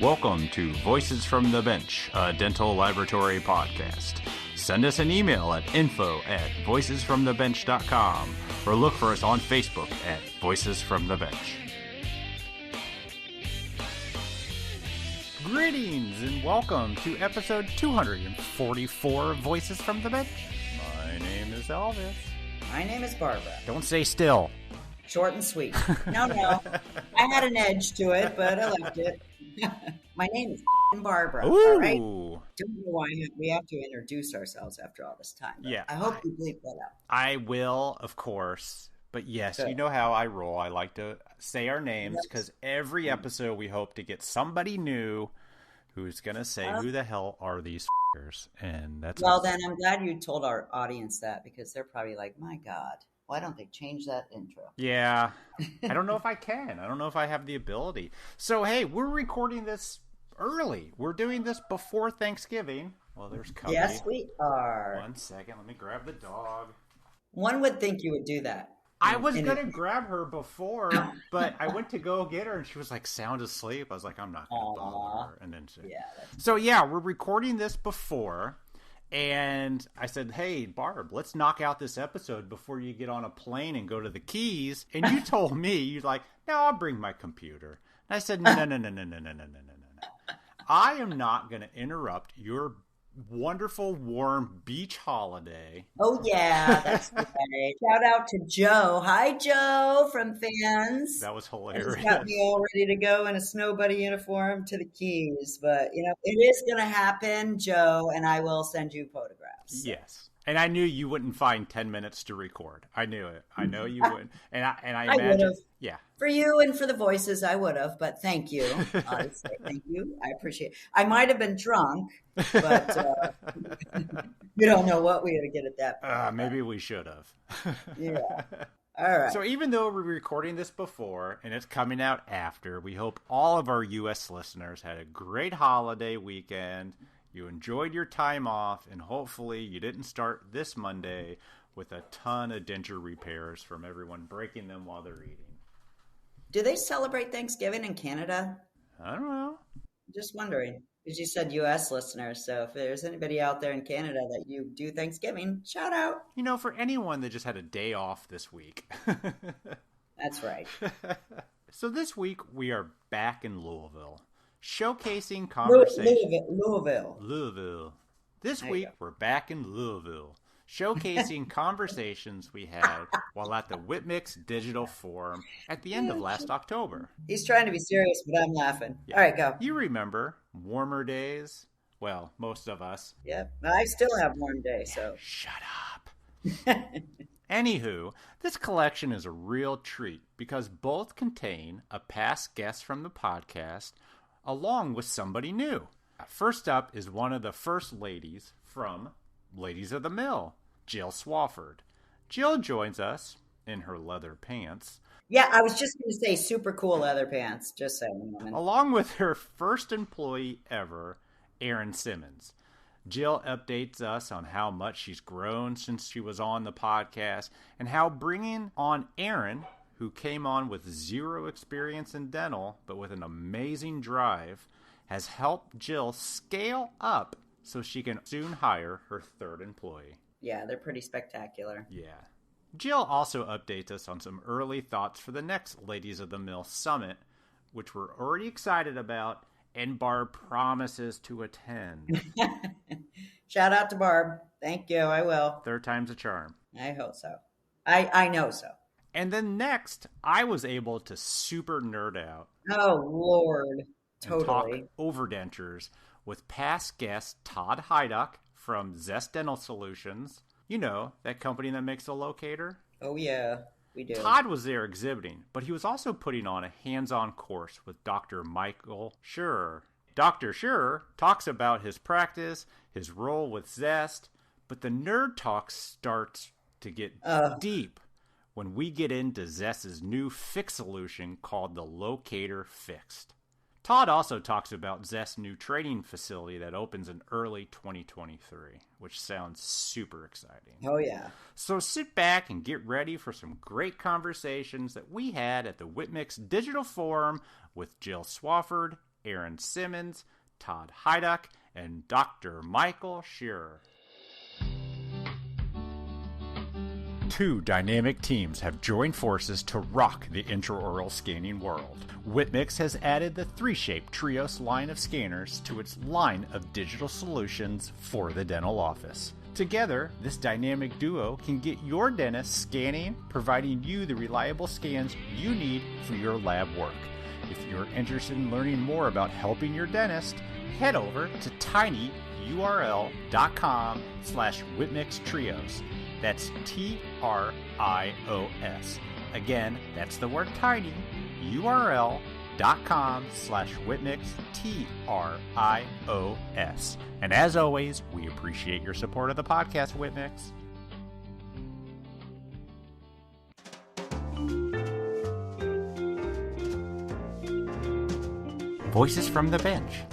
Welcome to Voices from the Bench, a dental laboratory podcast. Send us an email at info@voicesfromthebench.com or look for us on Facebook at Voices from the Bench. Greetings and welcome to episode 244 of Voices from the Bench. My name is Elvis. My name is Barbara. Don't say still. Short and sweet. No. I had an edge to it, but I liked it. My name is Barbara. Ooh. All right? Don't know why we have to introduce ourselves after all this time. Yeah. I hope you bleep that out. I will, of course. But yes, Good. You know how I roll. I like to say our names because every episode we hope to get somebody new who's going to say, who the hell are these f***ers? And that's well, then I'm glad you told our audience that because they're probably like, my God, why don't they change that intro? Yeah. I don't know if I can. I don't know if I have the ability. So, hey, we're recording this early. We're doing this before Thanksgiving. Well, there's company. Yes, we are. 1 second. Let me grab the dog. One would think you would do that. I was going to grab her before, but I went to go get her, and she was, like, sound asleep. I was like, I'm not going to bother her. And then we're recording this before, and I said, hey, Barb, let's knock out this episode before you get on a plane and go to the Keys. And you told me, you're like, no, I'll bring my computer. And I said, no. I am not going to interrupt your wonderful warm beach holiday. Oh yeah, that's right. Shout out to Joe. Hi Joe from Fans. That was hilarious. He's got me all ready to go in a snow buddy uniform to the Keys, but it is going to happen, Joe, and I will send you photographs. Yes. And I knew you wouldn't find 10 minutes to record. I knew it. I know you wouldn't. And I imagine. Would have. Yeah. For you and for the voices, I would have, but thank you. Honestly, thank you. I appreciate it. I might have been drunk, but you don't know what we had to get at that point. Maybe we should have. Yeah. All right. So even though we're recording this before and it's coming out after, we hope all of our U.S. listeners had a great holiday weekend. You enjoyed your time off, and hopefully you didn't start this Monday with a ton of denture repairs from everyone breaking them while they're eating. Do they celebrate Thanksgiving in Canada? I don't know. Just wondering. Because you said U.S. listeners, so if there's anybody out there in Canada that you do Thanksgiving, shout out. For anyone that just had a day off this week. That's right. So this week we are back in Louisville. Showcasing conversations. Louisville. This week, we're back in Louisville. Showcasing conversations we had while at the Whitmix Digital Forum at the end of last October. He's trying to be serious, but I'm laughing. Yeah. All right, go. You remember warmer days? Well, most of us. Yep. I still have warm days, so. Shut up. Anywho, this collection is a real treat because both contain a past guest from the podcast along with somebody new. First up is one of the first ladies from Ladies of the Mill, Jill Swafford. Jill joins us in her leather pants. Yeah, I was just going to say super cool leather pants, just saying. Along with her first employee ever, Eiron Simmons. Jill updates us on how much she's grown since she was on the podcast and how bringing on Eiron, who came on with zero experience in dental, but with an amazing drive, has helped Jill scale up so she can soon hire her third employee. Yeah, they're pretty spectacular. Yeah. Jill also updates us on some early thoughts for the next Ladies of the Mill Summit, which we're already excited about, and Barb promises to attend. Shout out to Barb. Thank you, I will. Third time's a charm. I hope so. I know so. And then next, I was able to super nerd out. Oh, Lord. Totally. And talk overdentures with past guest Todd Hydock from Zest Dental Solutions. You know, that company that makes the locator? Oh, yeah, we do. Todd was there exhibiting, but he was also putting on a hands-on course with Dr. Michael Scherer. Dr. Scherer talks about his practice, his role with Zest, but the nerd talk starts to get deep when we get into Zest's new fix solution called the Locator Fixed. Todd also talks about Zest's new training facility that opens in early 2023, which sounds super exciting. Oh, yeah. So sit back and get ready for some great conversations that we had at the Whitmix Digital Forum with Jill Swafford, Aaron Simmons, Todd Hydock, and Dr. Michael Scherer. Two dynamic teams have joined forces to rock the intraoral scanning world. Whitmix has added the 3-Shape Trios line of scanners to its line of digital solutions for the dental office. Together, this dynamic duo can get your dentist scanning, providing you the reliable scans you need for your lab work. If you're interested in learning more about helping your dentist, head over to tinyurl.com/WhitmixTrios. That's TRIOS. Again, that's the word tiny, url.com/WhitmixTrios. And as always, we appreciate your support of the podcast, Whitmix. Voices from the Bench.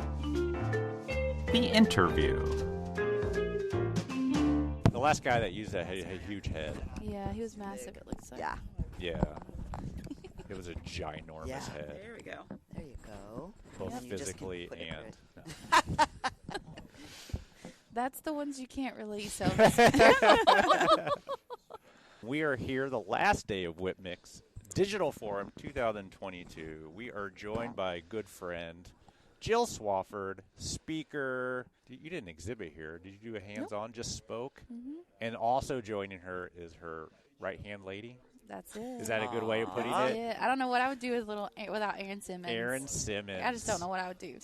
The interview. The last guy that used that had a huge head. Yeah, he was massive, it looks like. Yeah. Yeah. It was a ginormous head. There we go. There you go. Both And you just physically can put it and... right. That's the ones you can't release. We are here the last day of Whitmix Digital Forum 2022. We are joined by a good friend, Jill Swafford, speaker. You didn't exhibit here. Did you do a hands-on? Nope. Just spoke? Mm-hmm. And also joining her is her right-hand lady. That's it. Is that a good way of putting it? Yeah, I don't know what I would do without Aaron Simmons. Aaron Simmons. I just don't know what I would do.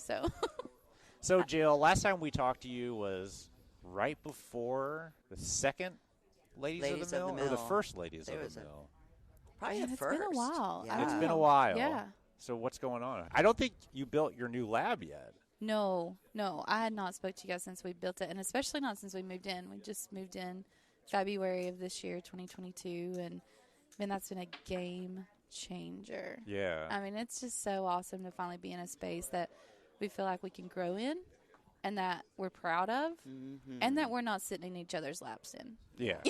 So Jill, last time we talked to you was right before the second Ladies of the Mill, or the first Ladies of the Mill? Probably the It's first. been a while. Yeah. It's been a while. Yeah. So what's going on? I don't think you built your new lab yet. No. I had not spoke to you guys since we built it, and especially not since we moved in. We just moved in February of this year, 2022, and man, that's been a game changer. Yeah. I mean, it's just so awesome to finally be in a space that we feel like we can grow in and that we're proud of and that we're not sitting in each other's laps in. Yeah.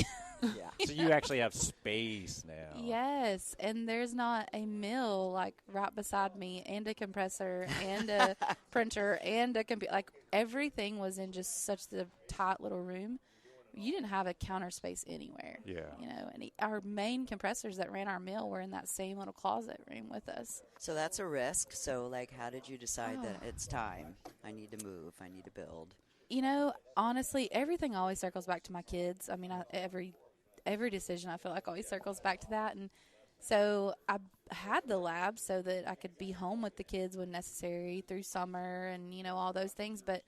Yeah. So you actually have space now. Yes, and there's not a mill like right beside me and a compressor and a printer and a computer. Like everything was in just such the tight little room. You didn't have a counter space anywhere. Yeah. You know, and our main compressors that ran our mill were in that same little closet room with us. So that's a risk. So, like, how did you decide that it's time? I need to move. I need to build. You know, honestly, everything always circles back to my kids. I mean, every decision I feel like always circles back to that. And so I had the lab so that I could be home with the kids when necessary through summer and, you know, all those things. But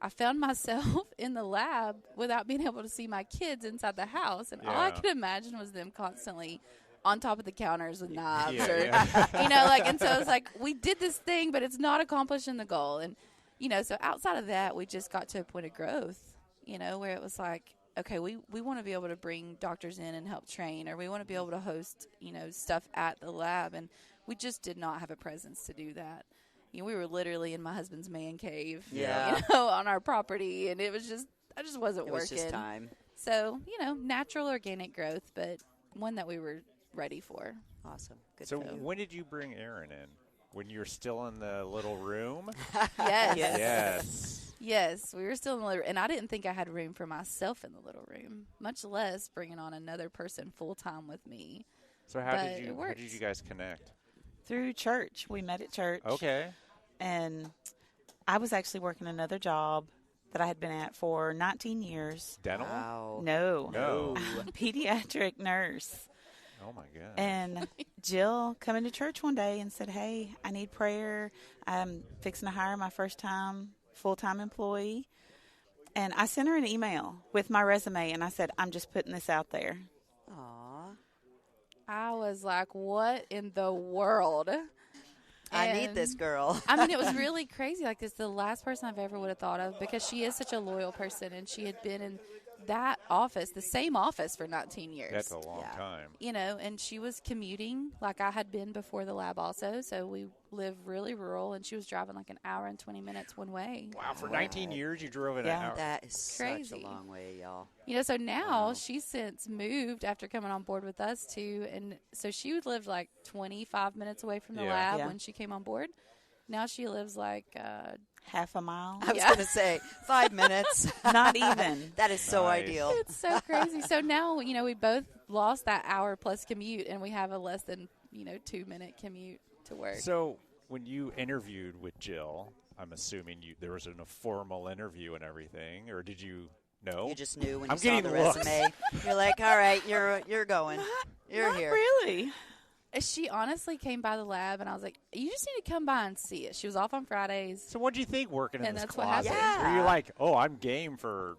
I found myself in the lab without being able to see my kids inside the house. And all I could imagine was them constantly on top of the counters with knives you know, like, and so it's like, we did this thing, but it's not accomplishing the goal. And, you know, so outside of that, we just got to a point of growth, you know, where it was like, okay, we want to be able to bring doctors in and help train, or we want to be able to host, you know, stuff at the lab. And we just did not have a presence to do that. You know, we were literally in my husband's man cave, you know, on our property, and it was just, I just wasn't working. It was just time. So, you know, natural organic growth, but one that we were ready for. Awesome. Good. So when did you bring Aaron in? When you were still in the little room? Yes. Yes, we were still in the little room, and I didn't think I had room for myself in the little room, much less bringing on another person full-time with me. So how did you guys connect? Through church. We met at church. Okay. And I was actually working another job that I had been at for 19 years. Dental? Wow. No. Pediatric nurse. Oh, my God. And Jill come into church one day and said, hey, I need prayer. I'm fixing to hire my first-time full-time employee. And I sent her an email with my resume, and I said, I'm just putting this out there. Aw. I was like, what in the world? I need this girl. I mean, it was really crazy. Like, this is the last person I've ever would have thought of, because she is such a loyal person, and she had been in that office, the same office, for 19 years. That's a long time. You know, and she was commuting like I had been before the lab also, so we live really rural, and she was driving like an hour and 20 minutes one way. Wow, for 19 years you drove an hour? That is crazy. Such a long way, y'all. You know, so now she's since moved after coming on board with us too, and so she would live like 25 minutes away from the lab when she came on board. Now she lives like half a mile. I was going to say 5 minutes. Not even. That is so Nice. ideal. it's so crazy. So now, we both lost that hour plus commute, and we have a less than 2-minute commute to work. So when you interviewed with Jill, I'm assuming there was a formal interview and everything, or did you know? You just knew when I'm you saw getting the looks. resume. You're like, all right, you're going. You're Not here. really. She honestly came by the lab, and I was like, you just need to come by and see it. She was off on Fridays. So what'd you think working in And this that's what closet? happened. Were you Yeah. like, oh, I'm game for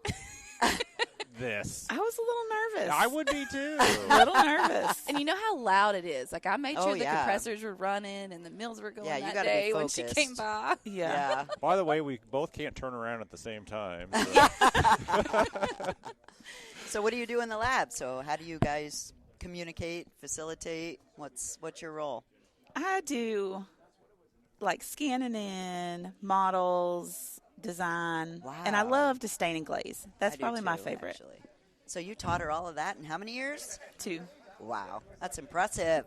this? I was a little nervous. I would be too. A little nervous. And you know how loud it is. Like, I made sure Oh, the yeah. compressors were running and the mills were going Yeah, you that gotta be day when she focused. came by. Yeah. By the way, we both can't turn around at the same time. So what do you do in the lab? So how do you guys communicate, facilitate? What's your role? I do like scanning in models, design, and I Wow. love to stain and glaze. That's I do probably my too, favorite. Actually. So you taught her all of that in how many years? 2. Wow, that's impressive.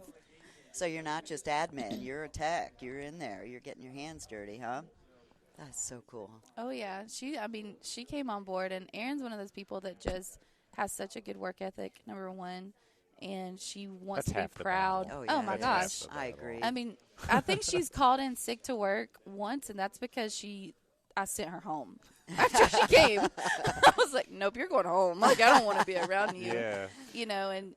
So you're not just admin, you're a tech. You're in there. You're getting your hands dirty, huh? That's so cool. Oh, yeah. She came on board, and Erin's one of those people that just has such a good work ethic, number one, and she wants That's to half be the proud. battle. Oh, yeah. my That's gosh. half the I battle. agree. I mean, I think she's called in sick to work once, and that's because I sent her home. After she came, I was like, nope, you're going home. Like, I don't want to be around you. Yeah.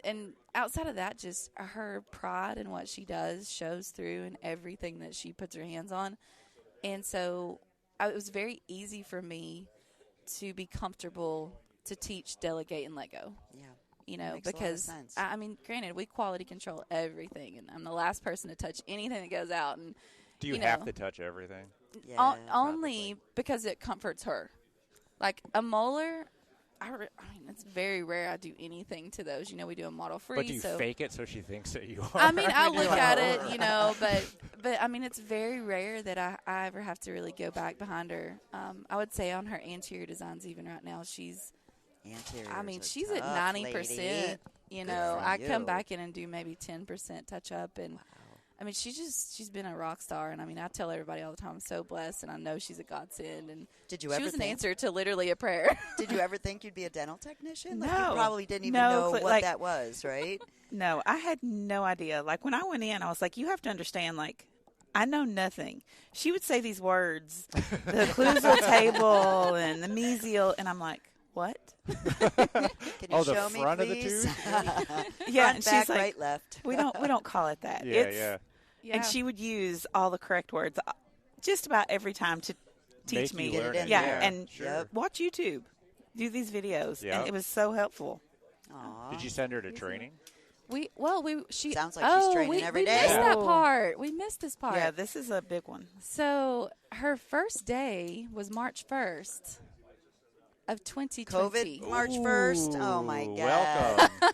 And outside of that, just her pride in what she does shows through in everything that she puts her hands on. And so it was very easy for me to be comfortable to teach, delegate, and let go. Yeah. Makes a lot of because sense. I mean, granted, we quality control everything, and I'm the last person to touch anything that goes out. And Do you have to touch everything? Yeah, only because it comforts her. Like a molar, I mean, it's very rare I do anything to those. We do a model free. But do you so fake it so she thinks that you are? I mean, I do look like, at "Oh." it, but I mean, it's very rare that I ever have to really go back behind her. I would say on her anterior designs, even right now, she's Interiors at are tough, 90%. lady. I for come you. back in and do maybe 10% touch up, and I mean, she's been a rock star, and I mean, I tell everybody all the time, I'm so blessed, and I know she's a godsend, and Did you she ever was an think? answer to literally a prayer. Did you ever think you'd be a dental technician? Like, No. you probably didn't even No, know but, what like- that was, right? No, I had no idea. Like when I went in, I was like, you have to understand, like, I know nothing. She would say these words, the occlusal table and the mesial, and I'm like, what? Can you Oh, the show me, front of the please? Yeah, Front, and back, she's like, right, left. we don't call it that. Yeah, It's, yeah. Yeah. And she would use all the correct words just about every time to teach Make me. you Get it learn in Yeah, there. and sure. watch YouTube, do these videos, Yeah. and it was so helpful. Aw. Did you send her to training? She Sounds like she's training every we day. missed that Oh. part. We missed this part. Yeah, this is a big one. So her first day was March 1st of 2020. COVID, March 1st. Oh, my Ooh, God. Welcome.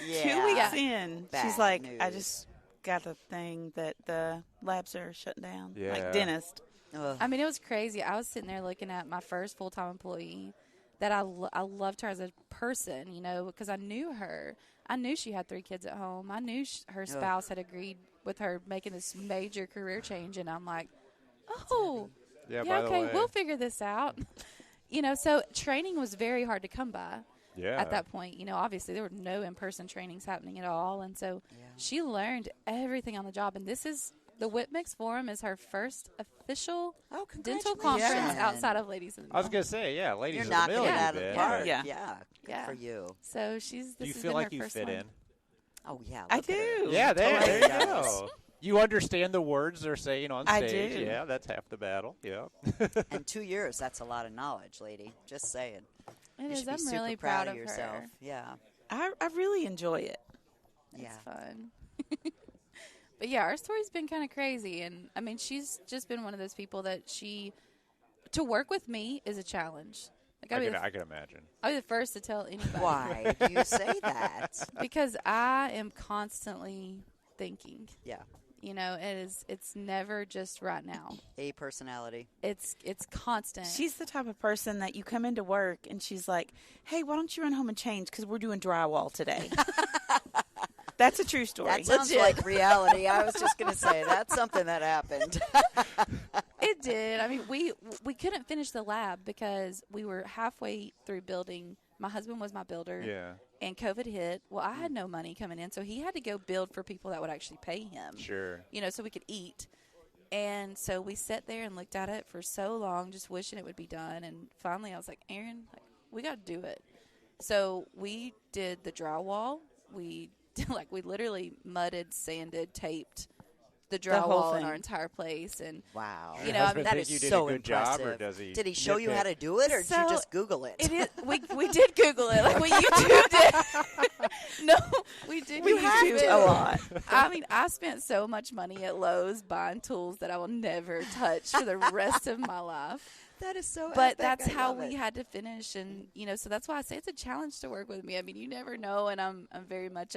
Yeah. 2 weeks in, Bad she's like, I news. just got a thing that the labs are shutting down. Yeah. Like dentist. Ugh. I mean, it was crazy. I was sitting there looking at my first full-time employee that I loved her as a person, because I knew her. I knew she had 3 kids at home. I knew her spouse had agreed with her making this major career change, and I'm like, oh, Yeah, yeah, by okay, the way. we'll figure this out. So training was very hard to come by. Yeah. At that point, obviously there were no in-person trainings happening at all. And so she learned everything on the job. And the Whip-Mix Forum is her first official Oh, dental congratulations. conference outside of Ladies in the I was Mill. going to say, yeah, ladies You're of the knocking mill. it you out of the bet. park. Yeah. Yeah. Good Yeah. for you. So Do you this has feel been like her you first fit one. in? Oh, yeah. I look at her. do. Yeah, Totally there you does. go. You understand the words they're saying on I stage. do. Yeah, that's half the battle. Yeah. In 2 years, that's a lot of knowledge, lady. Just saying. It You is. should be I'm super really proud proud of yourself. her. Yeah. I really enjoy it. Yeah. It's fun. But yeah, our story's been kind of crazy. And I mean, she's just been one of those people that to work with me is a challenge. Like, I can imagine. I'll be the first to tell anybody. Why do you say that? Because I am constantly thinking. Yeah. It's never just right now. A personality. It's constant. She's the type of person that you come into work and she's like, hey, why don't you run home and change because we're doing drywall today. That's a true story. That sounds like reality. I was just going to say that's something that happened. It did. I mean, we couldn't finish the lab because we were halfway through building. My husband was my builder. Yeah. And COVID hit. Well, I had no money coming in, so he had to go build for people that would actually pay him. Sure. So we could eat. And so we sat there and looked at it for so long, just wishing it would be done. And finally, I was like, Aaron, we got to do it. So we did the drywall. We literally mudded, sanded, taped the drywall in our entire place. And wow. That is so impressive. Job, or does he did he show you how to do it, or did you just Google it? We did Google it, like we YouTubed it. No, we did YouTube it a lot. I mean, I spent so much money at Lowe's buying tools that I will never touch for the rest of my life. That is so But epic. that's how we had to finish. And, so that's why I say it's a challenge to work with me. I mean, you never know. And I'm very much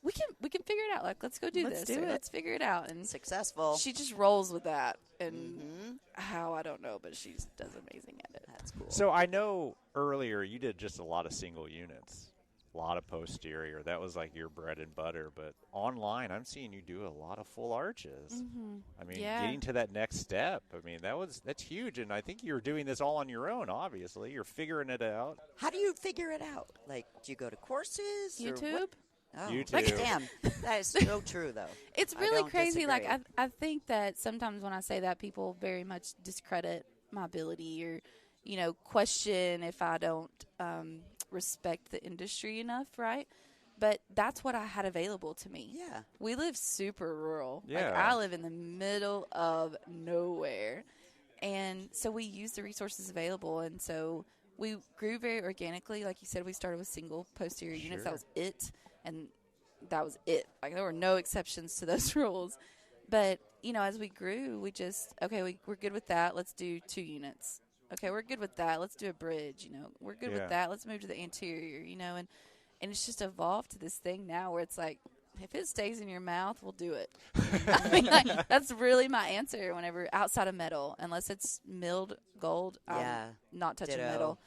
we can figure it out. Like, let's go do this. Let's figure it out. And successful. She just rolls with that. And how, I don't know, but she does amazing at it. That's cool. So I know earlier you did just a lot of single units, a lot of posterior. That was like your bread and butter. But online, I'm seeing you do a lot of full arches. Mm-hmm. I mean, getting to that next step. I mean, that's huge. And I think you're doing this all on your own. Obviously, you're figuring it out. How do you figure it out? Like, do you go to courses? YouTube. Oh, YouTube. Damn, that is so true, though. It's really crazy. Disagree. Like, I think that sometimes when I say that, people very much discredit my ability or, question if I don't respect the industry enough, right? But that's what I had available to me. Yeah. We live super rural. Yeah. Like, I live in the middle of nowhere. And so we use the resources available. And so we grew very organically. Like you said, we started with single posterior units. That was it. And that was it. Like, there were no exceptions to those rules. But, as we grew, we just, we're good with that. Let's do 2 units. Okay, we're good with that. Let's do a bridge. We're good with that. Let's move to the interior, and it's just evolved to this thing now where it's like, if it stays in your mouth, we'll do it. I mean, that's really my answer whenever outside of metal, unless it's milled gold, I'm not touching metal.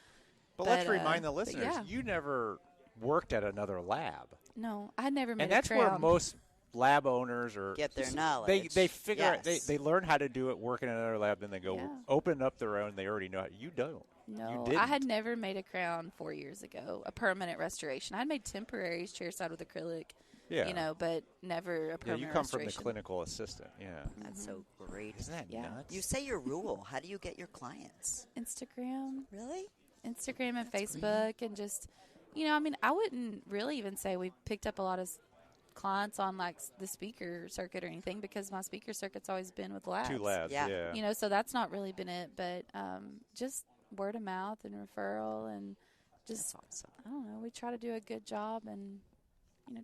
But let's remind the listeners, you never worked at another lab. No, I never made and that's where most lab owners get their knowledge. They figure out, they learn how to do it, work in another lab, then they go open up their own. They already know how. You don't. No, I had never made a crown 4 years ago, a permanent restoration. I had made temporaries chairside with acrylic, but never a permanent restoration. You come from the clinical assistant, That's so great. Isn't that nuts? You say your rule. How do you get your clients? Instagram. Really? Instagram and Facebook and just, I wouldn't really even say we picked up a lot of clients on like the speaker circuit or anything because my speaker circuit's always been with labs. 2 labs, yeah. So that's not really been it, but just word of mouth and referral and just, awesome. I don't know, we try to do a good job and,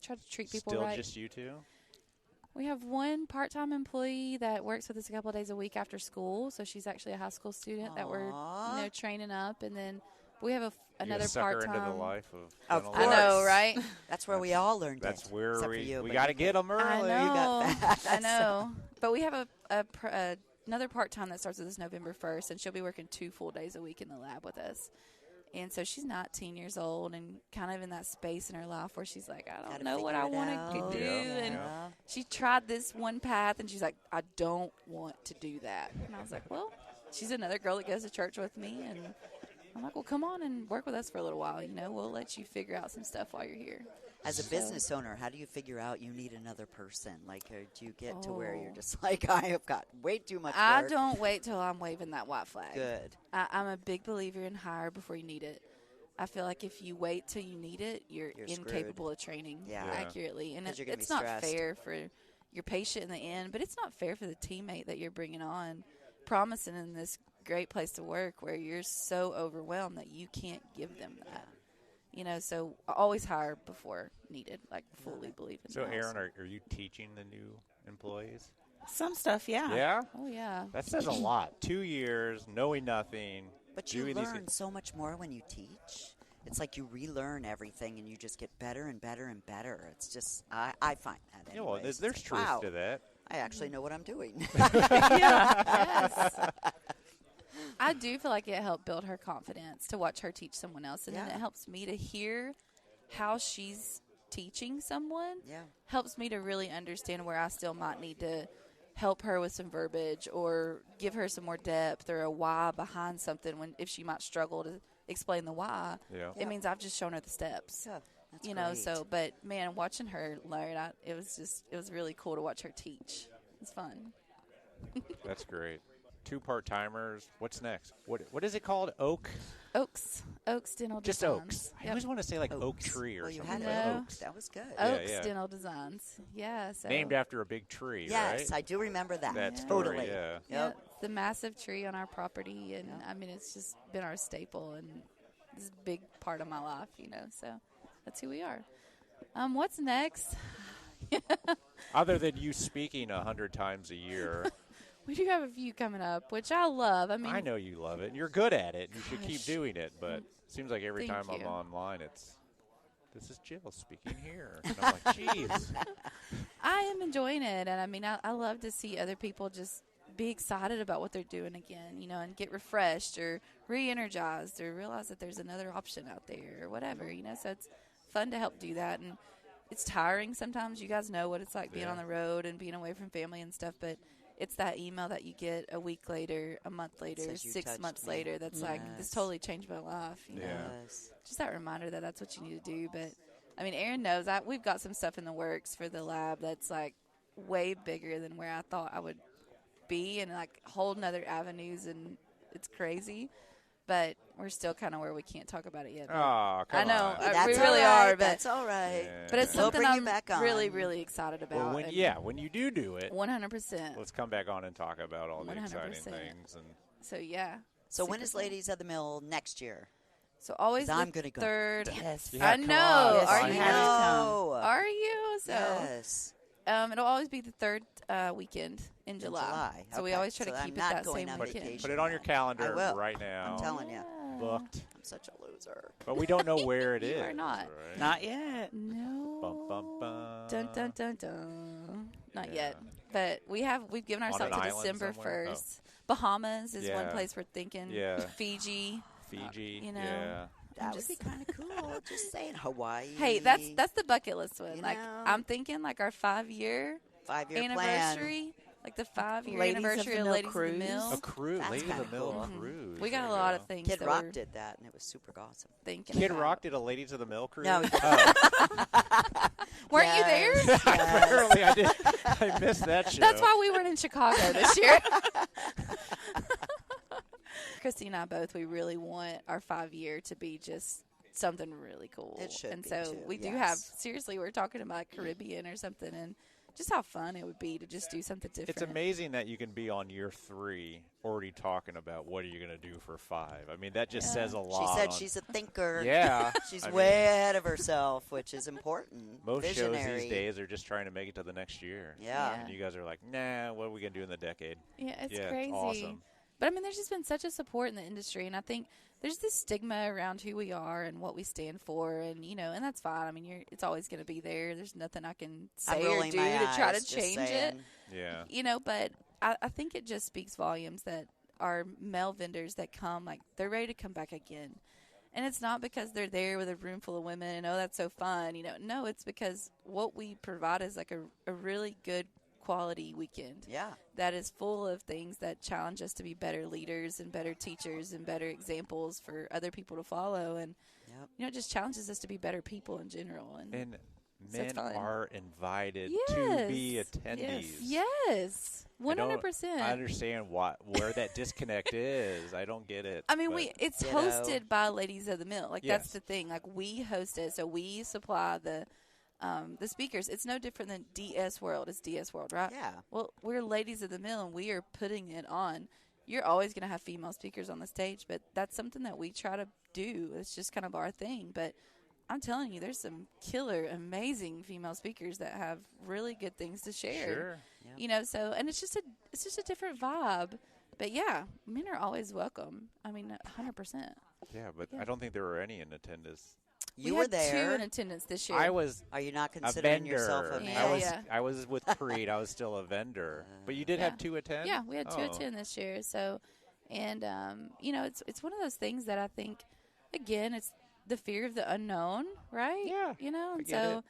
try to treat people right. Still just you two? We have one part-time employee that works with us a couple of days a week after school, so she's actually a high school student that we're training up, and then we have another part-time. Into the life of I know, right? That's where we all learned That's it. where we got to get them early. I know. You got I know. But we have another part-time that starts with us November 1st, and she'll be working 2 full days a week in the lab with us. And so she's 19 years old and kind of in that space in her life where she's like, I don't know what I want to do. And she tried this one path, and she's like, I don't want to do that. And I was like, well, she's another girl that goes to church with me. And I'm like, well, come on and work with us for a little while. We'll let you figure out some stuff while you're here. As a business owner, how do you figure out you need another person? Like, do you get to where you're just like, I have got way too much work? I don't wait till I'm waving that white flag. Good. I'm a big believer in hire before you need it. I feel like if you wait till you need it, you're incapable screwed. of training accurately. And it's not fair for your patient in the end, but it's not fair for the teammate that you're bringing on, promising in this great place to work where you're so overwhelmed that you can't give them that. So I always hire before needed, like fully believe in So, that. Aaron, are you teaching the new employees? Some stuff, yeah. Yeah? Oh, yeah. That says a lot. 2 years, knowing nothing. But you learn so much more when you teach. It's like you relearn everything, and you just get better and better and better. It's just, I find that Yeah, well, there's like, truth to that. I actually know what I'm doing. Yes. I do feel like it helped build her confidence to watch her teach someone else. And then it helps me to hear how she's teaching someone Yeah. helps me to really understand where I still might need to help her with some verbiage or give her some more depth or a why behind something if she might struggle to explain the why. Yeah. It means I've just shown her the steps. Yeah. That's You know, great. so, but man, watching her learn, it was really cool to watch her teach. It's fun. That's great. 2 part-timers. What's next? What is it called? Oak? Oaks Dental Just Designs. Oaks. I Yep. always want to say like Oaks. oak tree or Well, you something. had but No. Oaks. That was good. Oaks yeah. Dental Designs. Yeah. So Named after a big tree, Yes, right? I do remember that. That story, Totally. yeah. Yeah, Yep. it's the massive tree on our property, and I mean, it's just been our staple, and it's a big part of my life, you know. So that's who we are. What's next? Other than you speaking 100 times a year, We do have a few coming up, which I love. I mean, I know you love it. You're good at it. You should keep Gosh. doing it. But it seems like every Thank time I'm you. online, this is Jill speaking here. And I'm like, jeez. I am enjoying it, and I mean, I love to see other people just be excited about what they're doing again, you know, and get refreshed or re-energized or realize that there's another option out there or whatever, you know. So it's fun to help do that, and it's tiring sometimes. You guys know what it's like being Yeah. on the road and being away from family and stuff, but it's that email that you get a week later, a month later, Says you 6 touched months me. later. That's like, this Yes. totally changed my life, you know. Yeah. Yes. Just that reminder that that's what you need to do. But I mean, Eiron knows we've got some stuff in the works for the lab that's like way bigger than where I thought I would be, and like whole nother avenues, and it's crazy. But we're still kind of where we can't talk about it yet. But Oh, come I know. on. I- That's we all really right. are, but- That's all right. Yeah. but it's We'll something bring you I'm back on. really, really excited about. Well, when you do it, 100%. let's come back on and talk about all the exciting 100%. things. And So yeah. So when Super is fun. Ladies of the Mill next year? So always 'Cause I'm the gonna go. third. Yes. Yeah, I come know. on. Yes, Are you you? have to come. know. Are you? So Yes. it'll always be the third weekend in July. So we Okay. always try to So I'm keep it not that going same on weekend. vacation. put it on your I calendar will. right now. I'm telling you. Booked. I'm such a loser. But we don't know where it You is. are not. Right? Not yet. No. Bum, bum, bum. Dun dun dun dun. Not Yeah. yet, but we've given On an ourselves to island December somewhere? 1st. Bahamas is one Yeah. place we're thinking. Yeah. Fiji. Fiji. you know. Yeah. That just- would be kind of cool. Just saying Hawaii. Hey, that's the bucket list one. You Like know. I'm thinking like our 5-year 5-year anniversary, like the 5-year Ladies of anniversary the of Mill Ladies of the cruise. Mill. A cruise. That's Lady of the kinda Mill cool. cruise. We got There a you lot go. of things Kid that Rock we're did that, and it was super awesome. thinking Kid about. Rock did a Ladies of the Mill cruise? No, he didn't. Oh, Weren't you there? Yes. apparently I did. I missed that show. That's why we weren't in Chicago this year. Christy and I both, we really want our 5-year to be just something really cool. It should and be, so too, we do yes. have, seriously, we're talking about Caribbean or something, and just how fun it would be to just do something different. It's amazing that you can be on year 3 already talking about what are you going to do for 5. I mean, that just says a She lot. said on- she's a thinker. Yeah. She's I mean, way ahead of herself, which is important. most Visionary. shows these days are just trying to make it to the next year. Yeah. Yeah. And you guys are like, nah, what are we going to do in the decade? Yeah, it's Yeah, it's crazy. awesome. But I mean, there's just been such a support in the industry, and I think there's this stigma around who we are and what we stand for, and you know, and that's fine. I mean, it's always going to be there. There's nothing I can I'm say or rolling do my to try eyes, to just change it. saying. Yeah. You know, but I think it just speaks volumes that our male vendors that come, like, they're ready to come back again. And it's not because they're there with a room full of women and, oh, that's so fun. You know, no, it's because what we provide is like a really good quality weekend Yeah. that is full of things that challenge us to be better leaders and better teachers and better examples for other people to follow. And, Yep. you know, it just challenges us to be better people in general. And So men it's fun. are invited yes. to be attendees. Yes. I don't- 100%. I understand where that disconnect is. I don't get it. I mean, but- it's Ditto. hosted by Ladies of the Mill. Like, that's Yes. the thing. Like, we host it, so we supply the speakers. It's no different than DS World. It's DS World, right? Yeah. Well, we're Ladies of the Mill, and we are putting it on. You're always going to have female speakers on the stage, but that's something that we try to do. It's just kind of our thing. But I'm telling you, there's some killer, amazing female speakers that have really good things to share. Sure. You know, so, and it's just a different vibe. But yeah, men are always welcome. I mean, 100%. Yeah, but Yeah. I don't think there were any in attendance. You we were had 2 there. in attendance this year. I was Are you not a considering vendor. yourself a Yeah, man? I was with Preet. I was still a vendor. But you did Yeah. have 2 attend? Yeah, we had 2 Oh. attend this year. So, and you know, it's one of those things that I think, again, it's the fear of the unknown, right? Yeah, You know, I and get so, it.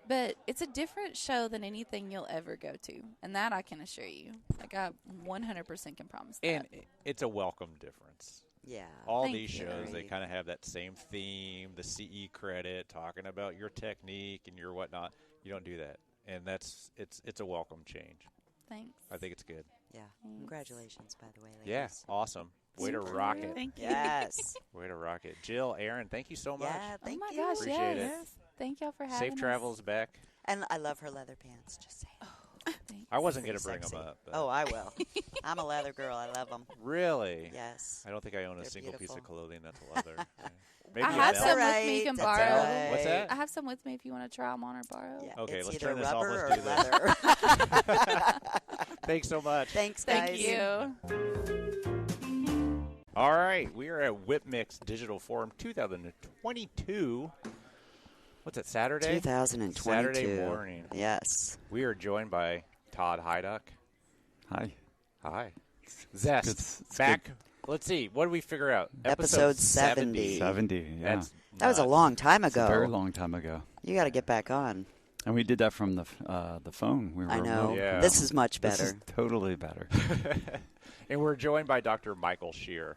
but it's a different show than anything you'll ever go to, and that I can assure you. Like I 100% can promise that. And it's a welcome difference. Yeah. All Thank these you. shows, they kind of have that same theme, the CE credit, talking about your technique and your whatnot. You don't do that, and it's a welcome change. Thanks. I think it's good. Yeah. Thanks. Congratulations, by the way, ladies. Yeah, awesome. Way to Thank rock you. it. Thank you. Yes. Way to rock it. Jill, Aaron, thank you so much. Yeah, thank oh my you. gosh, Appreciate yes. it. Thank y'all for having Safe us. travels back. And I love her leather pants, just saying. Thanks. I wasn't going to Pretty bring them sexy. up. But Oh, I will. I'm a leather girl. I love them. really? Yes. I don't think I own a They're single piece beautiful. of clothing that's leather. Maybe I a have belt. some with me you can That's borrow. all right. What's that? I have some with me if you want to try them on or borrow. Yeah, Okay, it's let's either turn this off. rubber Let's or do this. leather. Thanks so much. Thanks, guys. Thank you. All right, we are at Whip Mix Digital Forum 2022. What's it, Saturday? 2022. Saturday morning. Yes. We are joined by Todd Hydock. Hi. Hi. Zest. It's back. Let's see. What did we figure out? Episode 70. 70, yeah. That's That was a nuts. long time It's a ago. very long time ago. You got to get back on. And we did that from the phone. We were I know. remote. Yeah. This is much This better. is totally better. And we're joined by Dr. Michael Scherer.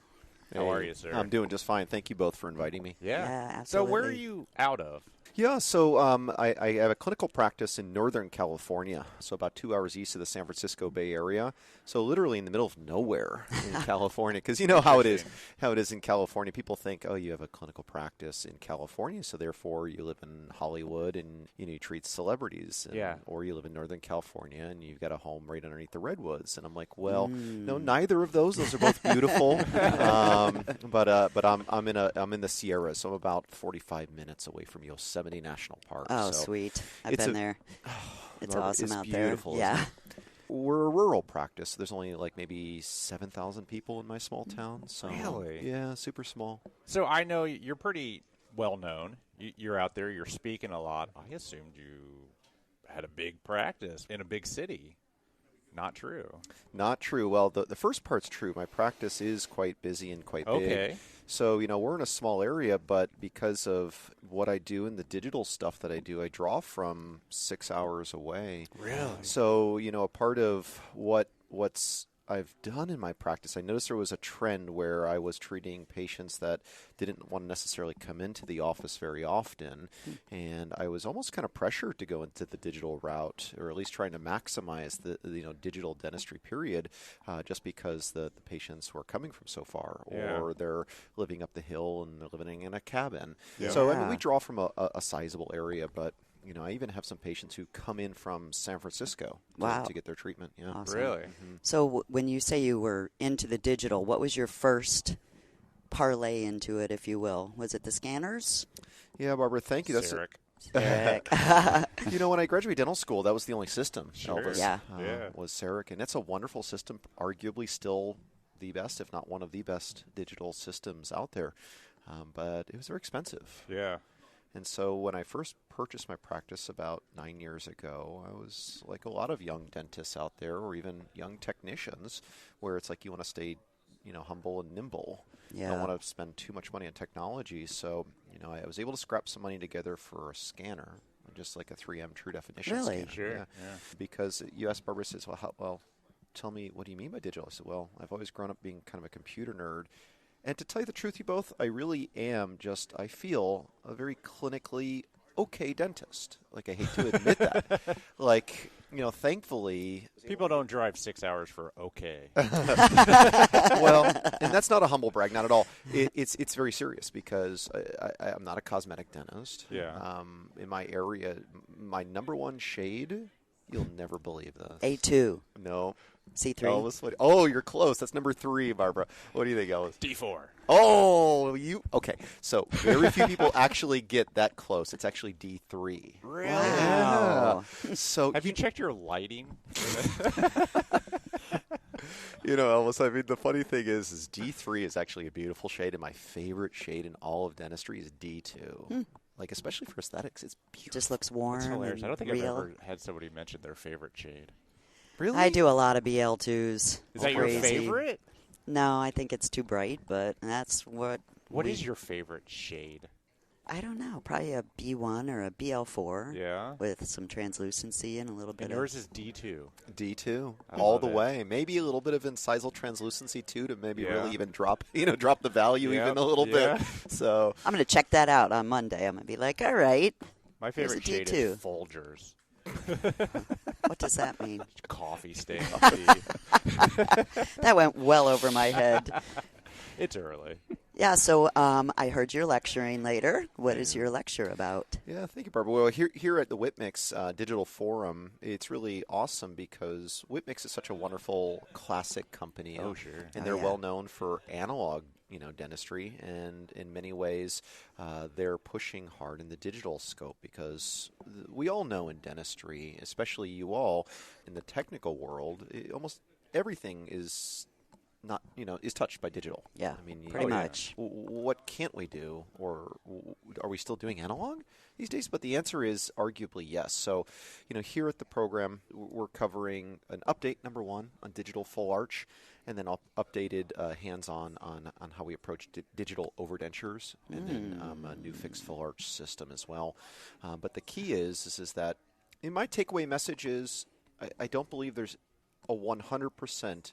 How are you, sir? I'm doing just fine. Thank you both for inviting me. Yeah. Yeah, So where are absolutely. you out of? Yeah, so I have a clinical practice in Northern California, so about 2 hours east of the San Francisco Bay Area. So literally in the middle of nowhere in California, because you know how it is in California. People think, oh, you have a clinical practice in California, so therefore you live in Hollywood and you treat celebrities, Yeah. or you live in Northern California and you've got a home right underneath the redwoods. And I'm like, well, no, neither of those. Those are both beautiful, but I'm in the Sierra, so I'm about 45 minutes away from Yosemite National Park. Oh, so sweet. I've it's been a- there. It's Barbara, awesome it's out beautiful, there. isn't Yeah. it? We're a rural practice. There's only like maybe 7,000 people in my small town. So Really? Yeah, super small. So I know you're pretty well known. You're out there. You're speaking a lot. I assumed you had a big practice in a big city. Not true. Not true. Well, the first part's true. My practice is quite busy and quite big. Okay. So, we're in a small area, but because of what I do and the digital stuff that I do, I draw from 6 hours away. Really? So, a part of what's I've done in my practice, I noticed there was a trend where I was treating patients that didn't want to necessarily come into the office very often, and I was almost kind of pressured to go into the digital route, or at least trying to maximize the digital dentistry period, just because the patients were coming from so far, or they're living up the hill and they're living in a cabin. Yeah. So we draw from a sizable area, but I even have some patients who come in from San Francisco to get their treatment. Yeah. Awesome. Really? So when you say you were into the digital, what was your first parlay into it, if you will? Was it the scanners? Yeah, Barbara, thank you. That's Sarek. Eric. when I graduated dental school, that was the only system. Sure. Elvis, Yeah. was Sarek, and it's a wonderful system, arguably still the best, if not one of the best digital systems out there. But it was very expensive. Yeah. And so when I first purchased my practice about 9 years ago, I was like a lot of young dentists out there, or even young technicians, where it's like you want to stay, humble and nimble. You don't Yeah. want to spend too much money on technology. So, I was able to scrap some money together for a scanner, just like a 3M True Definition Really? scanner. Sure. Yeah. Because you asked Barbara, says, well, tell me, what do you mean by digital? I said, well, I've always grown up being kind of a computer nerd. And to tell you the truth, you both, I really am I feel, a very clinically okay dentist. Like, I hate to admit that. Like, thankfully. People don't drive 6 hours for okay. Well, and that's not a humble brag, not at all. It's very serious, because I'm not a cosmetic dentist. Yeah. In my area, my number one shade, you'll never believe this. A2. No. C3. Elvis, oh, you're close. That's number 3, Barbara. What do you think, Elvis? D4. Oh, okay. So very few people actually get that close. It's actually D3. Really? Wow. So Have you checked your lighting? Elvis, I mean, the funny thing is D3 is actually a beautiful shade, and my favorite shade in all of dentistry is D2. Like, especially for aesthetics, it's beautiful. Just looks warm. It's hilarious. And I don't think real. I've ever had somebody mention their favorite shade. Really? I do a lot of BL2s. Is that your Crazy. favorite? No, I think it's too bright, but that's what. What is your favorite shade? I don't know, probably a B1 or a BL4. Yeah. With some translucency and a little bit And yours is D2. D2, I all love the it. way. Maybe a little bit of incisal translucency too, to maybe Yeah. really even drop the value Yep, even a little yeah. bit. So I'm going to check that out on Monday. I'm going to be like, all right, My Here's favorite a shade D2. is Folgers. what does that mean? Coffee stain tea. That went well over my head. It's early. Yeah, so I heard you're lecturing later. What is your lecture about? yeah, thank you, Barbara. Well, here at the Whitmix Digital Forum, it's really awesome because Whitmix is such a wonderful classic company. Oh, sure. And Oh, they're yeah. well known for analog, dentistry, and in many ways, they're pushing hard in the digital scope because we all know in dentistry, especially you all in the technical world, almost everything is not is touched by digital. Yeah, I mean, pretty much. What can't we do, or are we still doing analog these days? But the answer is arguably yes. So, here at the program, we're covering an update number 1 on digital full arch, and then updated hands-on on how we approach digital overdentures, and then a new fixed full arch system as well. But the key is that in my takeaway message is I don't believe there's a 100%.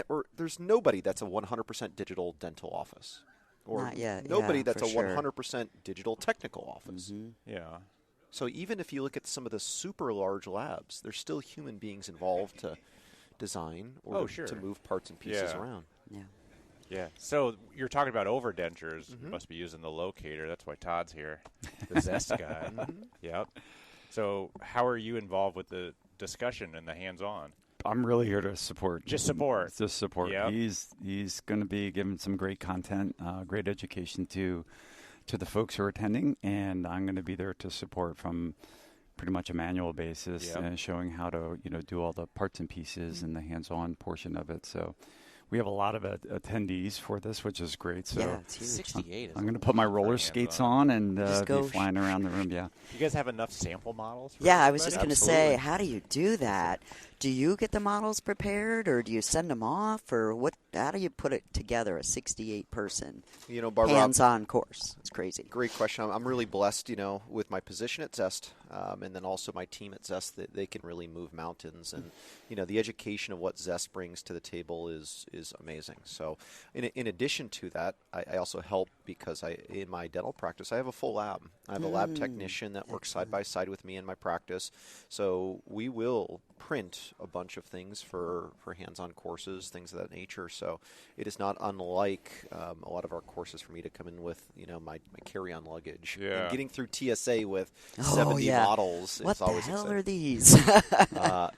Or there's nobody that's a 100% digital dental office. Or Not yet, nobody yeah, that's for a sure. 100% digital technical office. Yeah. So even if you look at some of the super large labs, there's still human beings involved to design or sure. to move parts and pieces Yeah. around. Yeah. Yeah. So you're talking about overdentures. You must be using the locator. That's why Todd's here, the Zest guy. Yep. So how are you involved with the discussion and the hands-on? I'm really here to support. Just support. Just support. Yep. He's going to be giving some great content, great education to the folks who are attending, and I'm going to be there to support from pretty much a manual basis, Yep. showing how to do all the parts and pieces and the hands-on portion of it. So we have a lot of attendees for this, which is great. So Yeah, it's huge. 68 is I'm going to put my roller hands-on. skates on and Just be go flying around the room. Yeah. You guys have enough sample models? For Yeah, I was everybody? just going to say, how do you do that? Do you get the models prepared, or do you send them off, or what? How do you put it together? A 68-person Barbara, hands-on course. It's crazy. great question. I'm really blessed, with my position at Zest, and then also my team at Zest, that they can really move mountains. And, the education of what Zest brings to the table is amazing. So in addition to that, I also help because in my dental practice, I have a full lab. I have a lab technician that works side by side with me in my practice. So we will print a bunch of things for hands-on courses, things of that nature. So it is not unlike a lot of our courses for me to come in with, my carry-on luggage. Yeah. And getting through TSA with Oh, 70 yeah. models What is the always hell exciting. are these?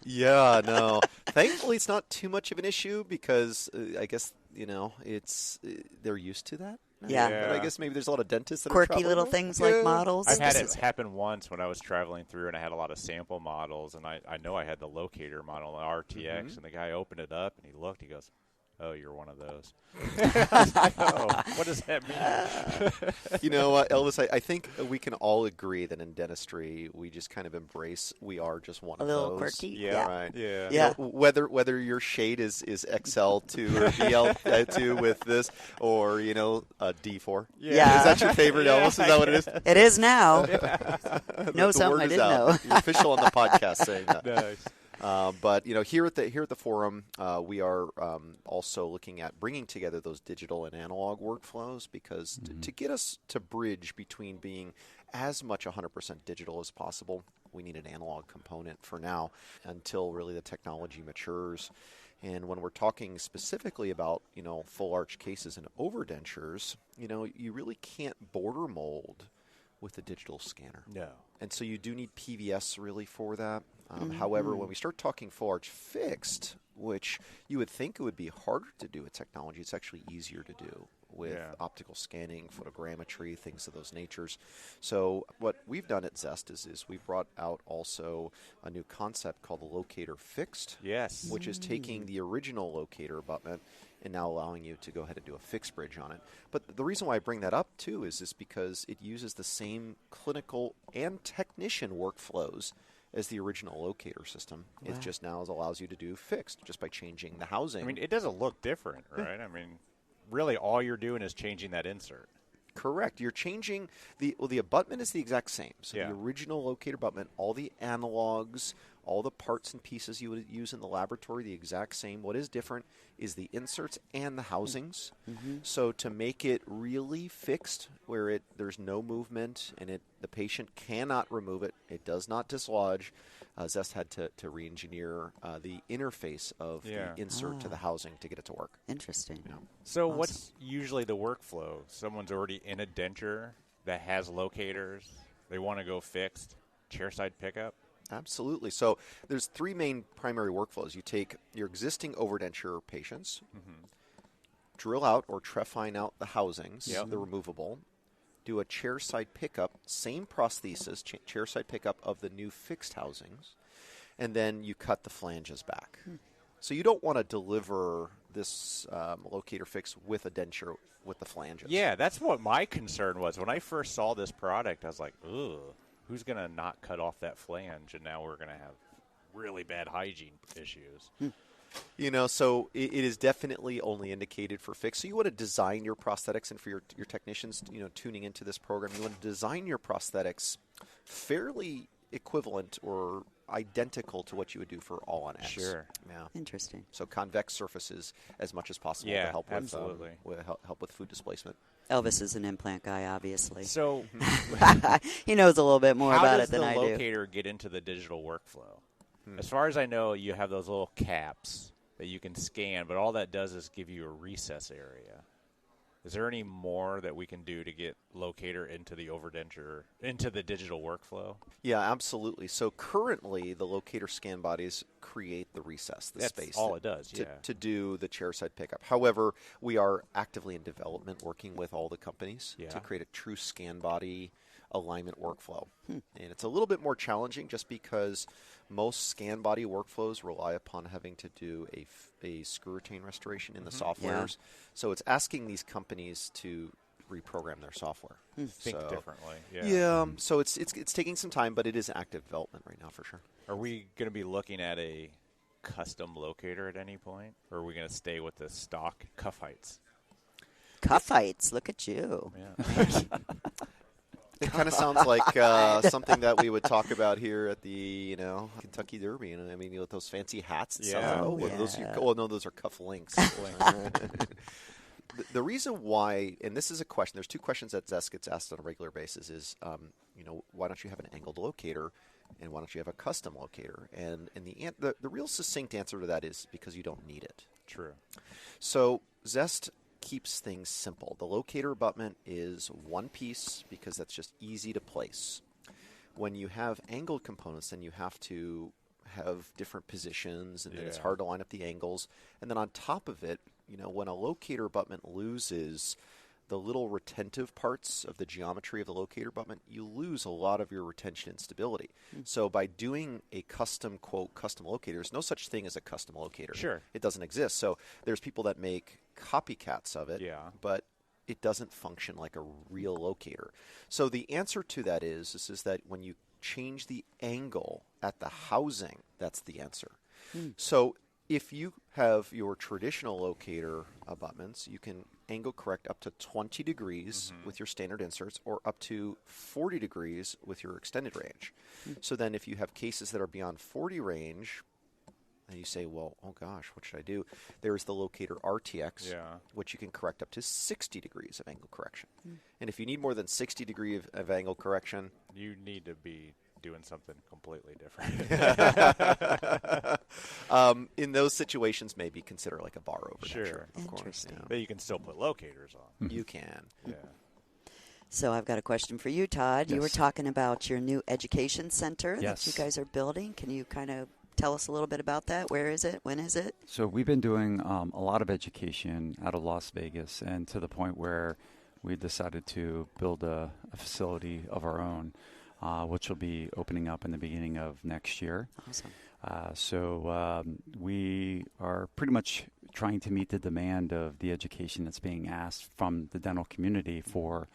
Yeah, no. Thankfully, it's not too much of an issue because I guess it's they're used to that. Yeah. But I guess maybe there's a lot of dentists that are Quirky traveling little with. things Yeah. like models. I've had This it is- happen once when I was traveling through, and I had a lot of sample models, and I know I had the locator model, the RTX, and the guy opened it up, and he looked, he goes, "Oh, you're one of those." I was like, "Oh, what does that mean?" You know what, Elvis, I think we can all agree that in dentistry, we just kind of embrace we are just one A of little those. quirky. Yeah. Right. Yeah. Yeah. Whether your shade is XL2 or BL2 with this, or a D4. Yeah. Is that your favorite, Elvis? Is that what it is? It is now. The Know something word I is didn't out. know. You're official on the podcast saying that. Nice. But here at the forum, we are also looking at bringing together those digital and analog workflows because to get us to bridge between being as much 100% digital as possible, we need an analog component for now until really the technology matures. And when we're talking specifically about full arch cases and overdentures, you really can't border mold with a digital scanner. No. And so you do need PVS really for that. However, when we start talking full arch fixed, which you would think it would be harder to do with technology, it's actually easier to do with optical scanning, photogrammetry, things of those natures. So what we've done at Zest is we've brought out also a new concept called the locator fixed, Yes. which is taking the original locator abutment and now allowing you to go ahead and do a fixed bridge on it. But the reason why I bring that up, too, is because it uses the same clinical and technician workflows as the original locator system. Wow. It just now allows you to do fixed just by changing the housing. I mean, it doesn't look different, right? I mean, really all you're doing is changing that insert. Correct. You're changing the abutment is the exact same. So Yeah. the original locator abutment, all the analogs, all the parts and pieces you would use in the laboratory, the exact same. What is different is the inserts and the housings. So to make it really fixed, where there's no movement and the patient cannot remove it, it does not dislodge. Zest had to re-engineer the interface of the insert to the housing to get it to work. Interesting. Yeah. So what's usually the workflow? Someone's already in a denture that has locators. They want to go fixed. Chairside pickup? Absolutely. So there's three main primary workflows. You take your existing overdenture patients, drill out or trephine out the housings, the removable, do a chairside pickup, same prosthesis, chairside pickup of the new fixed housings, and then you cut the flanges back. So you don't want to deliver this locator fix with a denture with the flanges. Yeah, that's what my concern was. When I first saw this product, I was like, ugh, who's going to not cut off that flange? And now we're going to have really bad hygiene issues. So it is definitely only indicated for fix. So you want to design your prosthetics, and for your technicians, tuning into this program, you want to design your prosthetics fairly equivalent or identical to what you would do for all on X. Sure. Yeah. Interesting. So convex surfaces as much as possible Yeah, to help absolutely. help with food displacement. Elvis is an implant guy, obviously. So He knows a little bit more how about does it than the I do. locator get into the digital workflow? As far as I know, you have those little caps that you can scan, but all that does is give you a recess area. Is there any more that we can do to get locator into the overdenture, into the digital workflow? Yeah, absolutely. So currently, the locator scan bodies create the recess, the That's space. all it does, to do the chairside pickup. However, we are actively in development working with all the companies to create a true scan body alignment workflow. And it's a little bit more challenging just because most scan body workflows rely upon having to do a screw retain restoration in the softwares. So it's asking these companies to reprogram their software. Think differently. So it's taking some time, but it is active development right now for sure. Are we going to be looking at a custom locator at any point, or are we going to stay with the stock cuff heights? Cuff heights, look at you. Yeah. It kind of sounds like something that we would talk about here at the Kentucky Derby. I mean, with those fancy hats. And stuff. Those are cuff links. The reason why, and this is a question. There's two questions that Zest gets asked on a regular basis. Is why don't you have an angled locator, and why don't you have a custom locator? And the real succinct answer to that is because you don't need it. True. So Zest keeps things simple. The locator abutment is one piece because that's just easy to place. When you have angled components, then you have to have different positions, and then it's hard to line up the angles. And then on top of it, when a locator abutment loses the little retentive parts of the geometry of the locator abutment, you lose a lot of your retention and stability. So by doing a custom locator, there's no such thing as a custom locator. Sure. It doesn't exist. So there's people that make copycats of it, but it doesn't function like a real locator. So the answer to that is that when you change the angle at the housing, that's the answer. So if you have your traditional locator abutments, you can angle correct up to 20 degrees with your standard inserts, or up to 40 degrees with your extended range. So then if you have cases that are beyond 40 range, and you say, well, oh gosh, what should I do? There's the locator RTX, which you can correct up to 60 degrees of angle correction. And if you need more than 60 degrees of angle correction, you need to be doing something completely different. In those situations, maybe consider like a bar overdenture. Sure. Of course. Interesting. But you can still put locators on. You can. Yeah. So I've got a question for you, Todd. You were talking about your new education center that you guys are building. Can you kind of tell us a little bit about that? Where is it? When is it? So we've been doing a lot of education out of Las Vegas, and to the point where we decided to build a facility of our own, which will be opening up in the beginning of next year. Awesome. So we are pretty much trying to meet the demand of the education that's being asked from the dental community for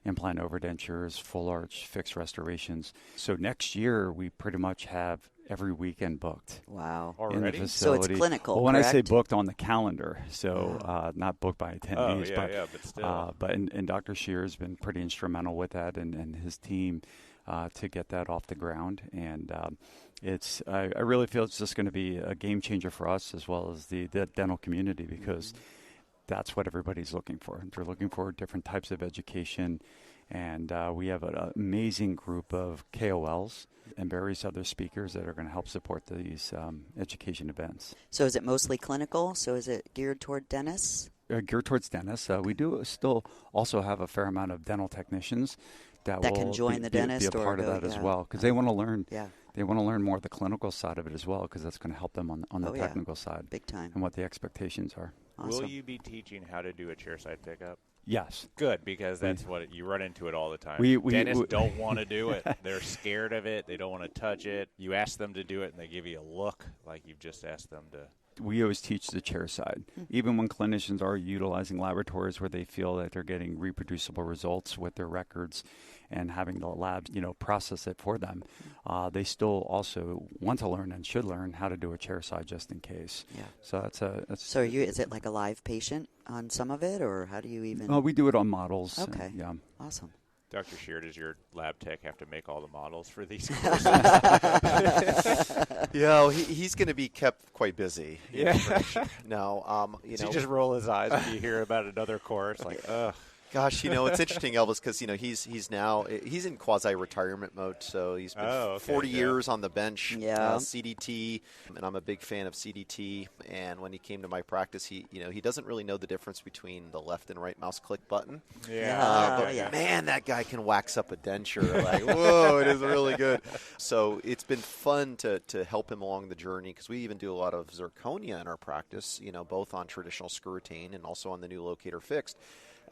implant overdentures, full arch, fixed restorations. So next year, we pretty much have every weekend booked. Wow. In the Already? facility. So it's clinical, Well, when I say correct? booked on the calendar, so not booked by attendees. But still. And Dr. Scherer has been pretty instrumental with that and his team to get that off the ground. And I really feel it's just going to be a game changer for us as well as the dental community, because that's what everybody's looking for. They're looking for different types of education. And we have an amazing group of KOLs and various other speakers that are going to help support these education events. So is it mostly clinical? So is it geared toward dentists? Geared towards dentists. We do still also have a fair amount of dental technicians that will can join the dentist be a part or of that go, as well, because they want to learn. Yeah. They want to learn more of the clinical side of it as well, because that's going to help them on the technical side. Big time. And what the expectations are. Awesome. Will you be teaching how to do a chairside pickup? Yes. Good, because that's what you run into it all the time. Dentists don't want to do it. They're scared of it. They don't want to touch it. You ask them to do it, and they give you a look like you've just asked them to. We always teach the chair side. Even when clinicians are utilizing laboratories where they feel that they're getting reproducible results with their records and having the lab, process it for them, they still also want to learn and should learn how to do a chair side just in case. Yeah. So So is it like a live patient on some of it, or how do you even? Oh, we do it on models. Okay. Yeah. Awesome. Dr. Scherer, does your lab tech have to make all the models for these courses? He's going to be kept quite busy. Yeah. No, Does he just roll his eyes when you hear about another course? Like, ugh. Gosh, it's interesting, Elvis, because he's in quasi-retirement mode. So he's been 40 years on the bench, CDT, and I'm a big fan of CDT. And when he came to my practice, he doesn't really know the difference between the left and right mouse click button. Yeah. Man, that guy can wax up a denture. Like, whoa, it is really good. So it's been fun to help him along the journey, because we even do a lot of zirconia in our practice. Both on traditional screw retain and also on the new locator fixed.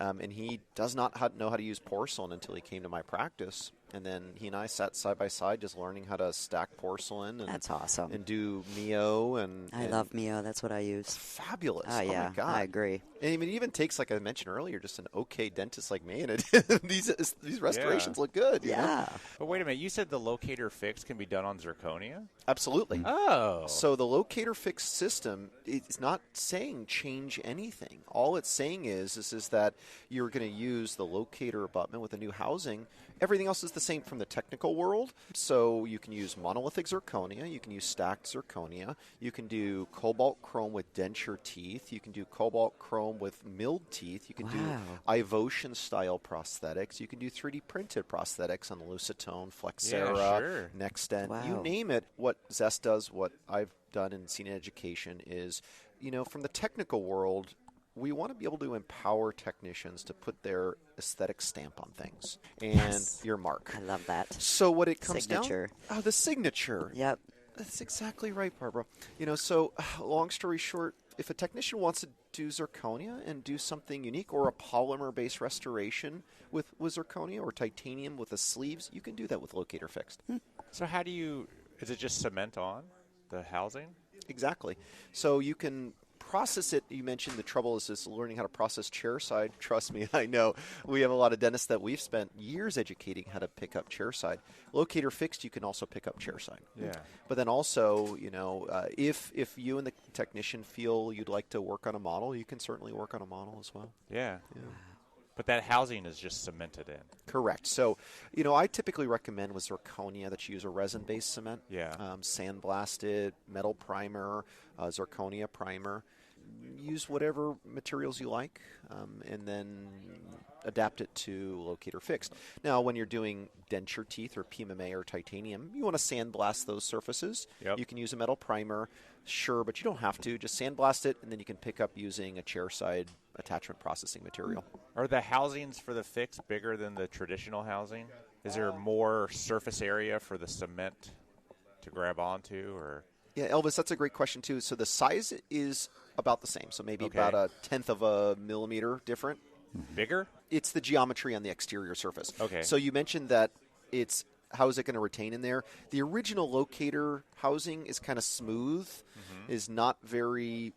And he does not know how to use porcelain until he came to my practice. And then he and I sat side by side just learning how to stack porcelain. And, that's awesome. And do Mio. I love Mio. That's what I use. Fabulous. Oh, yeah. My God. I agree. And I mean, it even takes, like I mentioned earlier, just an okay dentist like me. And these restorations look good. Yeah. But wait a minute. You said the locator fix can be done on zirconia? Absolutely. Oh. So the locator fix system, it's not saying change anything. All it's saying is that you're going to use the locator abutment with a new housing. Everything else is the same from the technical world. So you can use monolithic zirconia. You can use stacked zirconia. You can do cobalt chrome with denture teeth. You can do cobalt chrome with milled teeth. You can do Ivotion style prosthetics. You can do 3D printed prosthetics on Lucitone, Flexera, Nextdent. Wow. You name it. What Zest does, what I've done in senior education is, from the technical world, we want to be able to empower technicians to put their aesthetic stamp on things and your mark. I love that. So what it comes signature. down, the signature. Yep. That's exactly right, Barbara. So long story short, if a technician wants to do zirconia and do something unique, or a polymer-based restoration with zirconia, or titanium with the sleeves, you can do that with locator fixed. So is it just cement on the housing? Exactly. So you can process it. You mentioned the trouble is just learning how to process chairside. Trust me, I know. We have a lot of dentists that we've spent years educating how to pick up chairside. Locator fixed, you can also pick up chairside. Yeah. But then also, if you and the technician feel you'd like to work on a model, you can certainly work on a model as well. Yeah. But that housing is just cemented in. Correct. So, I typically recommend with zirconia that you use a resin-based cement. Yeah. Sandblasted, metal primer, zirconia primer. Use whatever materials you like, and then adapt it to locator fixed. Now, when you're doing denture teeth or PMMA or titanium, you want to sandblast those surfaces. Yep. You can use a metal primer, sure, but you don't have to. Just sandblast it, and then you can pick up using a chairside attachment processing material. Are the housings for the fix bigger than the traditional housing? Is there more surface area for the cement to grab onto, or? Yeah, Elvis, that's a great question, too. So the size is about the same, so maybe about 1/10 of a millimeter different. Bigger? It's the geometry on the exterior surface. Okay. So you mentioned that how is it going to retain in there? The original locator housing is kind of smooth, is not very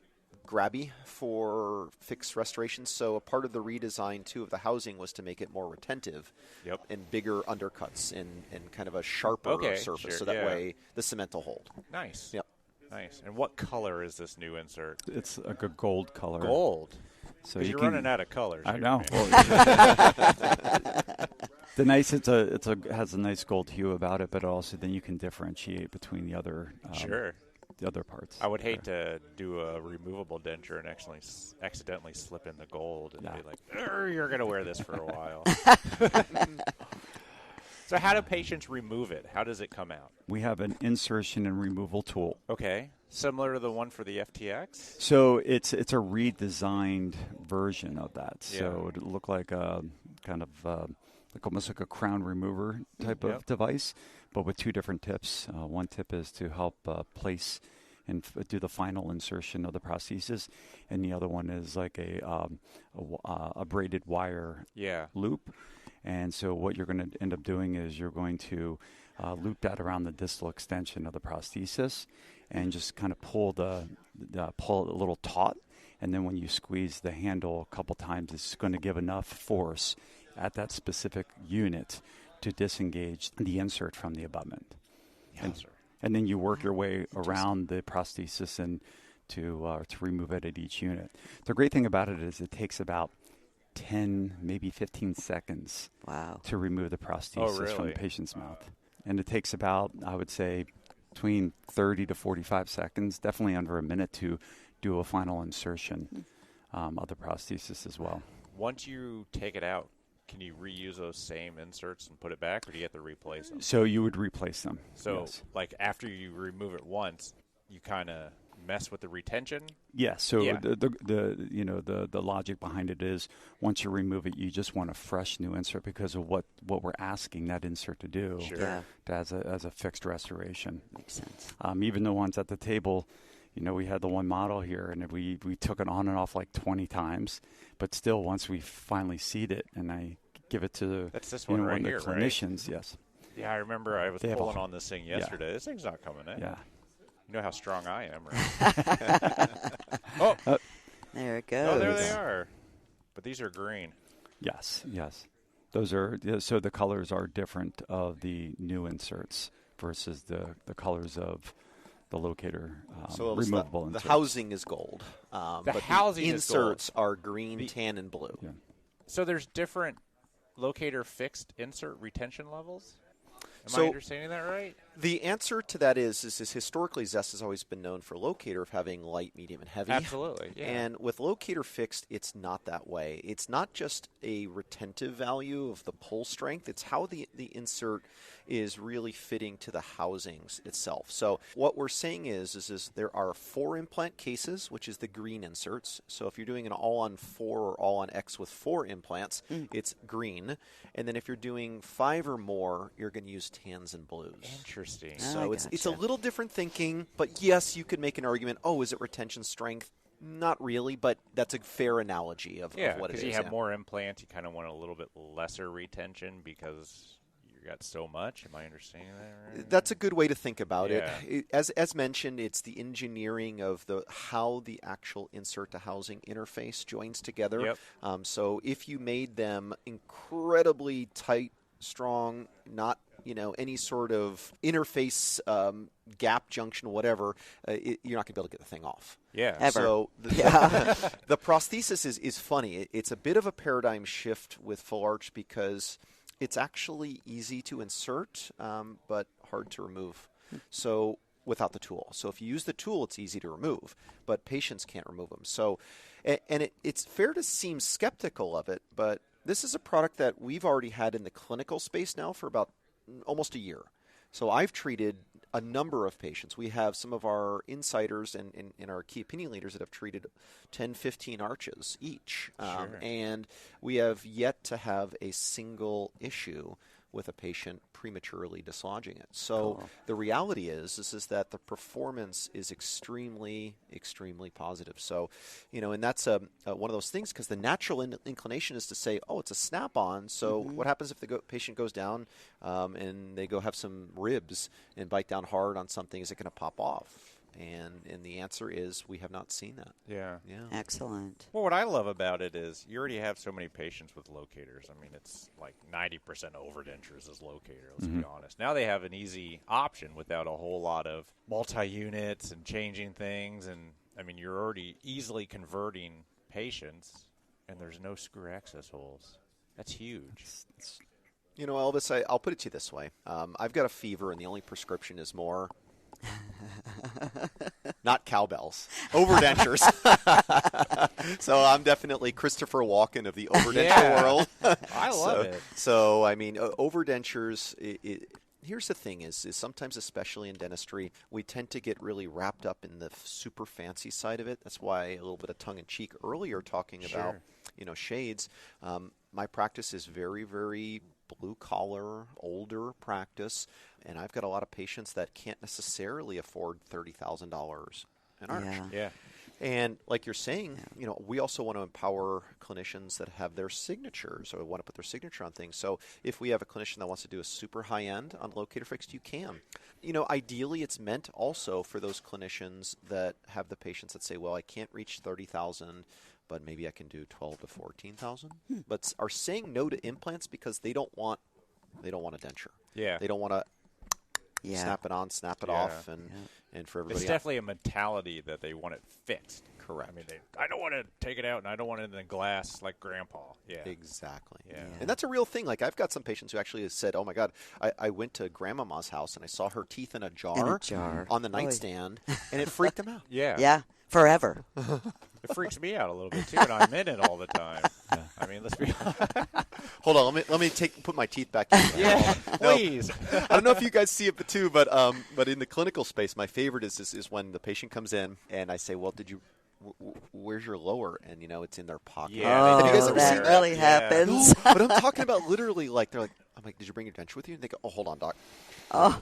grabby for fixed restorations. So a part of the redesign, too, of the housing was to make it more retentive. Yep. And bigger undercuts and kind of a sharper surface. Sure, so that way the cement will hold. Nice. Yep. Nice. And what color is this new insert? It's a good gold color. Gold. So you're running out of colors. I know. It has a nice gold hue about it, but also then you can differentiate between the other the other parts. I would hate to do a removable denture and accidentally slip in the gold and be like, you're going to wear this for a while. So how do patients remove it? How does it come out? We have an insertion and removal tool. Okay. Similar to the one for the FTX? So it's a redesigned version of that. Yeah. So it look like a kind of almost like a crown remover type of device, but with two different tips. One tip is to help place and do the final insertion of the prosthesis, and the other one is like a braided wire loop. And so what you're going to end up doing is you're going to loop that around the distal extension of the prosthesis and just kind of pull pull it a little taut. And then when you squeeze the handle a couple times, it's going to give enough force at that specific unit to disengage the insert from the abutment. And then you work your way around the prosthesis and to remove it at each unit. The great thing about it is it takes about 10, maybe 15 seconds to remove the prosthesis from the patient's mouth. And it takes about, I would say, between 30 to 45 seconds, definitely under a minute, to do a final insertion of the prosthesis as well. Once you take it out, can you reuse those same inserts and put it back, or do you have to replace them? So you would replace them. So, like, after you remove it once, you kind of mess with the retention? Yes. So the logic behind it is once you remove it, you just want a fresh new insert because of what we're asking that insert to do as a fixed restoration. Makes sense. Even the ones at the table, we had the one model here, and we took it on and off like 20 times, but still, once we finally seat it, and I give it to that's this one right one of here, the clinicians, yes. Yeah, I remember I was pulling on this thing yesterday. This thing's not coming in. Yeah. You know how strong I am, right? There it goes. Oh, there they are. But these are green. Yes. Those are so the colors are different of the new inserts versus the colors of the locator removable inserts. The housing is gold. The housing inserts are green, tan, and blue. Yeah. So there's different locator fixed insert retention levels? Am I understanding that right? The answer to that is historically Zest has always been known for locator of having light, medium, and heavy. Absolutely, yeah. And with locator fixed, it's not that way. It's not just a retentive value of the pull strength. It's how the insert is really fitting to the housings itself. So what we're saying is there are 4 implant cases, which is the green inserts. So if you're doing an all-on-4 or all-on-X with 4 implants, it's green. And then if you're doing 5 or more, you're going to use tans and blues. Interesting. So it's a little different thinking, but yes, you could make an argument, is it retention strength? Not really, but that's a fair analogy of what it is. Yeah, because you have more implants, you kind of want a little bit lesser retention because you got so much. Am I understanding that right? That's a good way to think about it. As mentioned, it's the engineering of how the actual insert to housing interface joins together. Yep. So if you made them incredibly tight, strong, not any sort of interface gap junction, whatever, you're not going to be able to get the thing off. Yeah. Ever. So the prosthesis is funny. It's a bit of a paradigm shift with full arch because it's actually easy to insert, but hard to remove. So without the tool. So if you use the tool, it's easy to remove, but patients can't remove them. So, and it's fair to seem skeptical of it, but this is a product that we've already had in the clinical space now for about almost a year. So I've treated a number of patients. We have some of our insiders and our key opinion leaders that have treated 10, 15 arches each. And we have yet to have a single issue with a patient prematurely dislodging it. So the reality is that the performance is extremely, extremely positive. So, and that's one of those things because the natural inclination is to say, it's a snap-on. So what happens if the patient goes down and they go have some ribs and bite down hard on something? Is it going to pop off? And the answer is we have not seen that. Yeah. Excellent. Well, what I love about it is you already have so many patients with locators. I mean, it's like 90% overdentures is locator, let's be honest. Now they have an easy option without a whole lot of multi-units and changing things. And, I mean, you're already easily converting patients, and there's no screw access holes. That's huge. You know, Elvis, I'll put it to you this way. I've got a fever, and the only prescription is more... not cowbells, overdentures. So I'm definitely Christopher Walken of the overdenture world. I love it. So, I mean, overdentures, here's the thing is sometimes, especially in dentistry, we tend to get really wrapped up in the super fancy side of it. That's why a little bit of tongue-in-cheek earlier talking about, shades. My practice is very, very blue-collar, older practice, and I've got a lot of patients that can't necessarily afford $30,000 an arch. Yeah. And like you're saying, we also want to empower clinicians that have their signatures or want to put their signature on things. So if we have a clinician that wants to do a super high-end on locator fixed, you can. Ideally it's meant also for those clinicians that have the patients that say, well, I can't reach 30,000, but maybe I can do 12 to 14,000. But are saying no to implants because they don't want a denture. Yeah. They don't want to snap it on, snap it off, and for everybody it's definitely a mentality that they want it fixed. Correct. I mean, I don't want to take it out, and I don't want it in the glass like Grandpa. Yeah. Exactly. Yeah. And that's a real thing. Like, I've got some patients who actually have said, oh, my God, I went to Grandmama's house, and I saw her teeth in a jar on the nightstand, and it freaked them out. Yeah. Forever. It freaks me out a little bit, too, and I'm in it all the time. I mean, let's be honest. Hold on. Let me put my teeth back in. Please. I don't know if you guys see it, too, but in the clinical space, my favorite is when the patient comes in, and I say, well, where's your lower? And, it's in their pocket. Yeah, you guys ever that really happens. No, but I'm talking about literally, like, I'm like, did you bring your denture with you? And they go, oh, hold on, doc.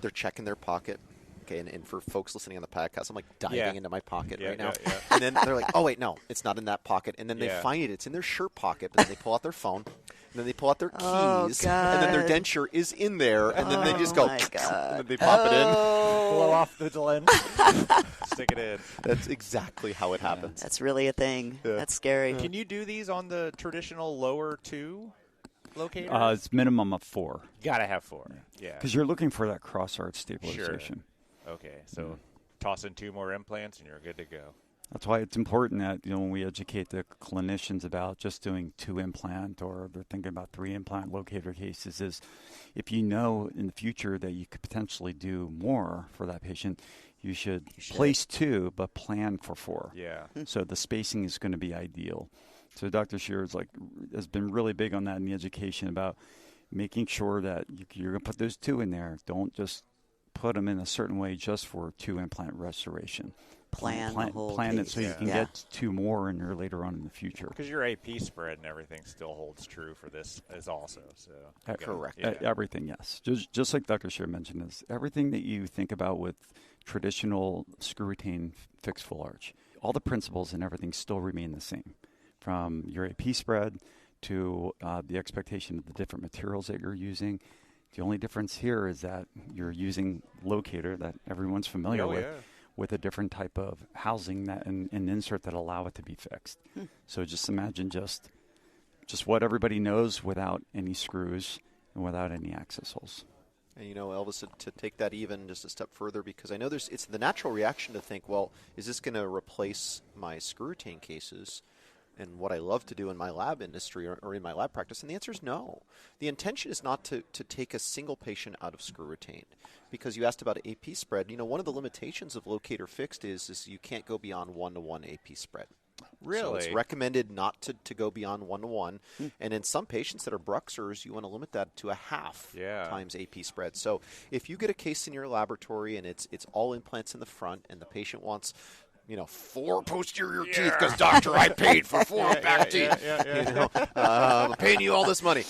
They're checking their pocket. Okay, and for folks listening on the podcast, I'm like diving into my pocket right now. Yeah. And then they're like, oh, wait, no, it's not in that pocket. And then they find it. It's in their shirt pocket. But then they pull out their phone. And then they pull out their keys. And then their denture is in there. And then they just go, and then they pop it in. Blow off the lens. Stick it in. That's exactly how it happens. That's really a thing. Yeah. That's scary. Can you do these on the traditional lower 2 locators? It's minimum of 4. Gotta have 4. Yeah. Because you're looking for that cross-arch stabilization. Okay, so toss in 2 more implants and you're good to go. That's why it's important that when we educate the clinicians about just doing 2 implant or they're thinking about 3 implant locator cases is if you know in the future that you could potentially do more for that patient, you should place 2 but plan for 4. Yeah. So the spacing is going to be ideal. So Dr. Scherer has been really big on that in the education about making sure that you're going to put those 2 in there. Don't just put them in a certain way just for 2 implant restoration. Plan it so you can get 2 more in there later on in the future. Because your AP spread and everything still holds true for this as also. So correct. Everything, yes. Just like Dr. Scherer mentioned, is everything that you think about with traditional screw retain fixed full arch. All the principles and everything still remain the same, from your AP spread to the expectation of the different materials that you're using. The only difference here is that you're using locator that everyone's familiar with a different type of housing that and insert that allow it to be fixed. So just imagine just what everybody knows without any screws and without any access holes. And Elvis, to take that even just a step further, because I know it's the natural reaction to think, well, is this going to replace my screw retain cases? And what I love to do in my lab industry or in my lab practice? And the answer is no. The intention is not to take a single patient out of screw retained. Because you asked about AP spread. One of the limitations of locator fixed is you can't go beyond 1-to-1 AP spread. Really? So it's recommended not to go beyond 1-to-1. And in some patients that are bruxers, you want to limit that to a half times AP spread. So if you get a case in your laboratory and it's all implants in the front and the patient wants 4 posterior teeth because, doctor, I paid for 4 back teeth. I'm paying you all this money.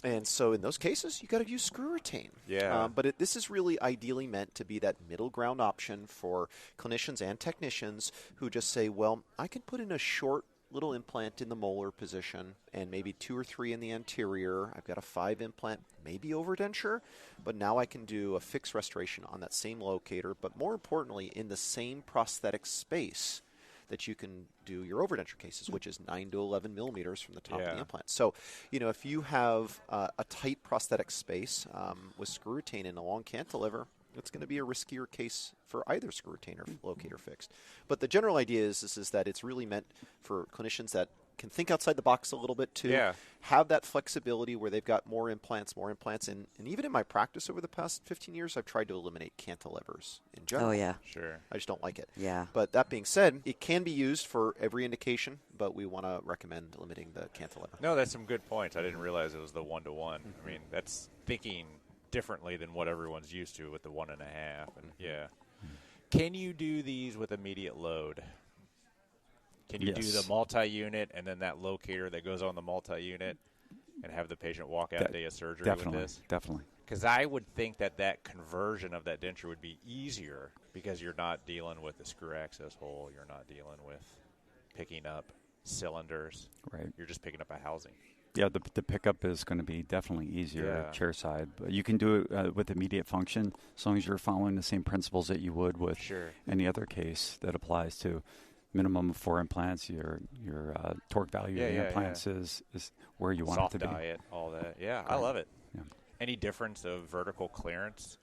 And so in those cases, you got to use screw retain. But this is really ideally meant to be that middle ground option for clinicians and technicians who just say, well, I can put in a short little implant in the molar position and maybe 2 or 3 in the anterior. I've got a 5 implant, maybe overdenture, but now I can do a fixed restoration on that same locator, but more importantly, in the same prosthetic space that you can do your overdenture cases, which is 9 to 11 millimeters from the top of the implant. So, if you have a tight prosthetic space with screw retain and a long cantilever, it's going to be a riskier case for either screw retainer locator fixed. But the general idea is that it's really meant for clinicians that can think outside the box a little bit too, have that flexibility where they've got more implants. And even in my practice over the past 15 years, I've tried to eliminate cantilevers in general. Oh, yeah. Sure. I just don't like it. Yeah. But that being said, it can be used for every indication, but we want to recommend limiting the cantilever. No, that's some good points. I didn't realize it was the 1-to-1. I mean, that's thinking differently than what everyone's used to with the 1.5. And can you do these with immediate load? Can you do the multi-unit and then that locator that goes on the multi-unit and have the patient walk out day of surgery with this? Definitely. Because I would think that conversion of that denture would be easier because you're not dealing with the screw access hole. You're not dealing with picking up cylinders. Right. You're just picking up a housing. Yeah, the pickup is going to be definitely easier chair side. But you can do it with immediate function as long as you're following the same principles that you would with any other case that applies to minimum of 4 implants. Your torque value of the implants is where you want it to be. Soft diet, all that. Yeah, I love it. Yeah. Any difference of vertical clearance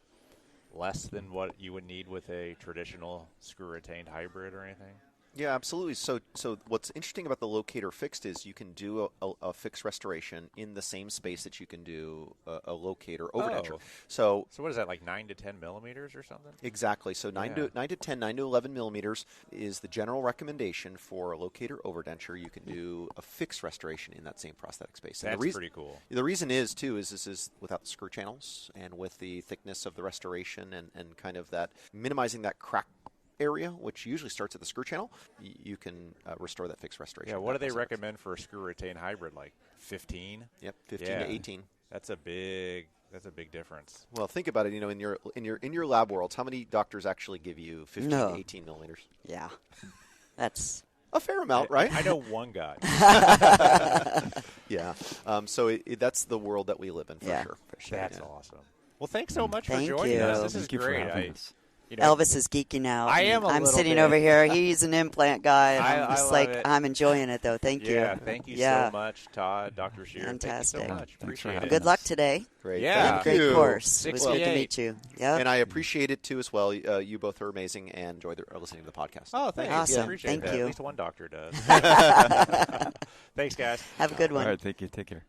less than what you would need with a traditional screw-retained hybrid or anything? Yeah, absolutely. So what's interesting about the locator fixed is you can do a fixed restoration in the same space that you can do a locator overdenture. So what is that, like 9 to 10 millimeters or something? Exactly. So 9 to 10, 9 to 11 millimeters is the general recommendation for a locator overdenture. You can do a fixed restoration in that same prosthetic space. And That's pretty cool. The reason is, too, is this is without the screw channels and with the thickness of the restoration and kind of that minimizing that crack area, which usually starts at the screw channel, you can restore that fixed restoration. Yeah, what do they recommend for a screw-retain hybrid, like 15? Yep, 15 to 18. That's a big difference. Well, think about it. In your lab worlds, how many doctors actually give you 15 to 18 millimeters? Yeah, that's a fair amount, right? I know one guy. Yeah. So that's the world that we live in, for sure. That's awesome. Well, thanks so much for joining us. This is great. Elvis is geeking out. I am I'm sitting over here. He's an implant guy. And I'm just I'm enjoying it, though. Thank you. Yeah, thank you so much, Todd, Dr. Scherer. Fantastic. Thank you so much. Appreciate it. Good luck today. Great. Yeah. Thank you. Great course. It was good to meet you. Yep. And I appreciate it, too, as well. You both are amazing and enjoy listening to the podcast. Oh, thank you. Awesome. Appreciate Thank that. you. At least one doctor does. Thanks, guys. Have a good one. All right, thank you. Take care.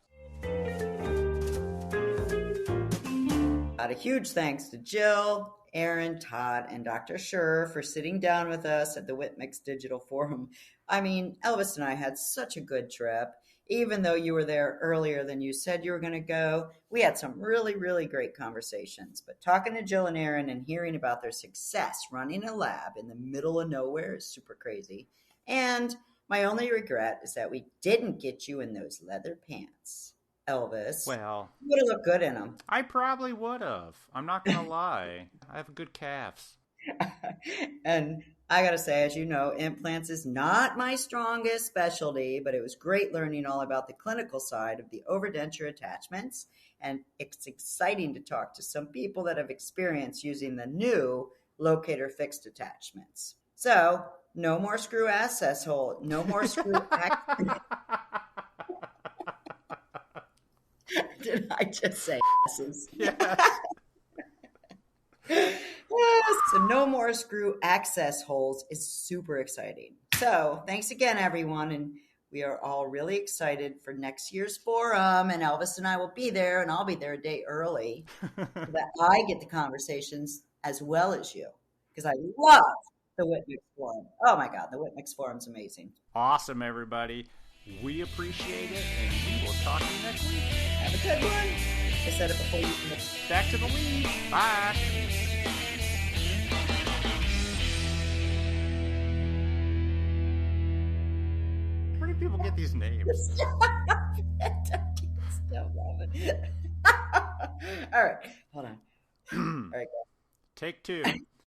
A huge thanks to Jill, Eiron, Todd, and Dr. Scherer for sitting down with us at the Whitmix Digital Forum. I mean, Elvis and I had such a good trip. Even though you were there earlier than you said you were going to go, we had some really, really great conversations. But talking to Jill and Eiron and hearing about their success running a lab in the middle of nowhere is super crazy. And my only regret is that we didn't get you in those leather pants. Elvis. Well, you would have looked good in them. I probably would have. I'm not going to lie. I have good calves. And I got to say, as you know, implants is not my strongest specialty, but it was great learning all about the clinical side of the overdenture attachments. And it's exciting to talk to some people that have experience using the new locator fixed attachments. So no more screw access hole, no more screw Did I just say asses? Yes. So no more screw access holes is super exciting. So thanks again, everyone. And we are all really excited for next year's forum. And Elvis and I will be there, and I'll be there a day early so that I get the conversations as well as you. Because I love the Whitmix Forum. Oh, my God. The Whitmix Forum's amazing. Awesome, everybody. We appreciate it, and we will talk to you next week. Have a good one. I said it before you can. Back to the lead. Bye. Where do people get these names? Stop laughing. All right. Hold on. All right, go. Take 2.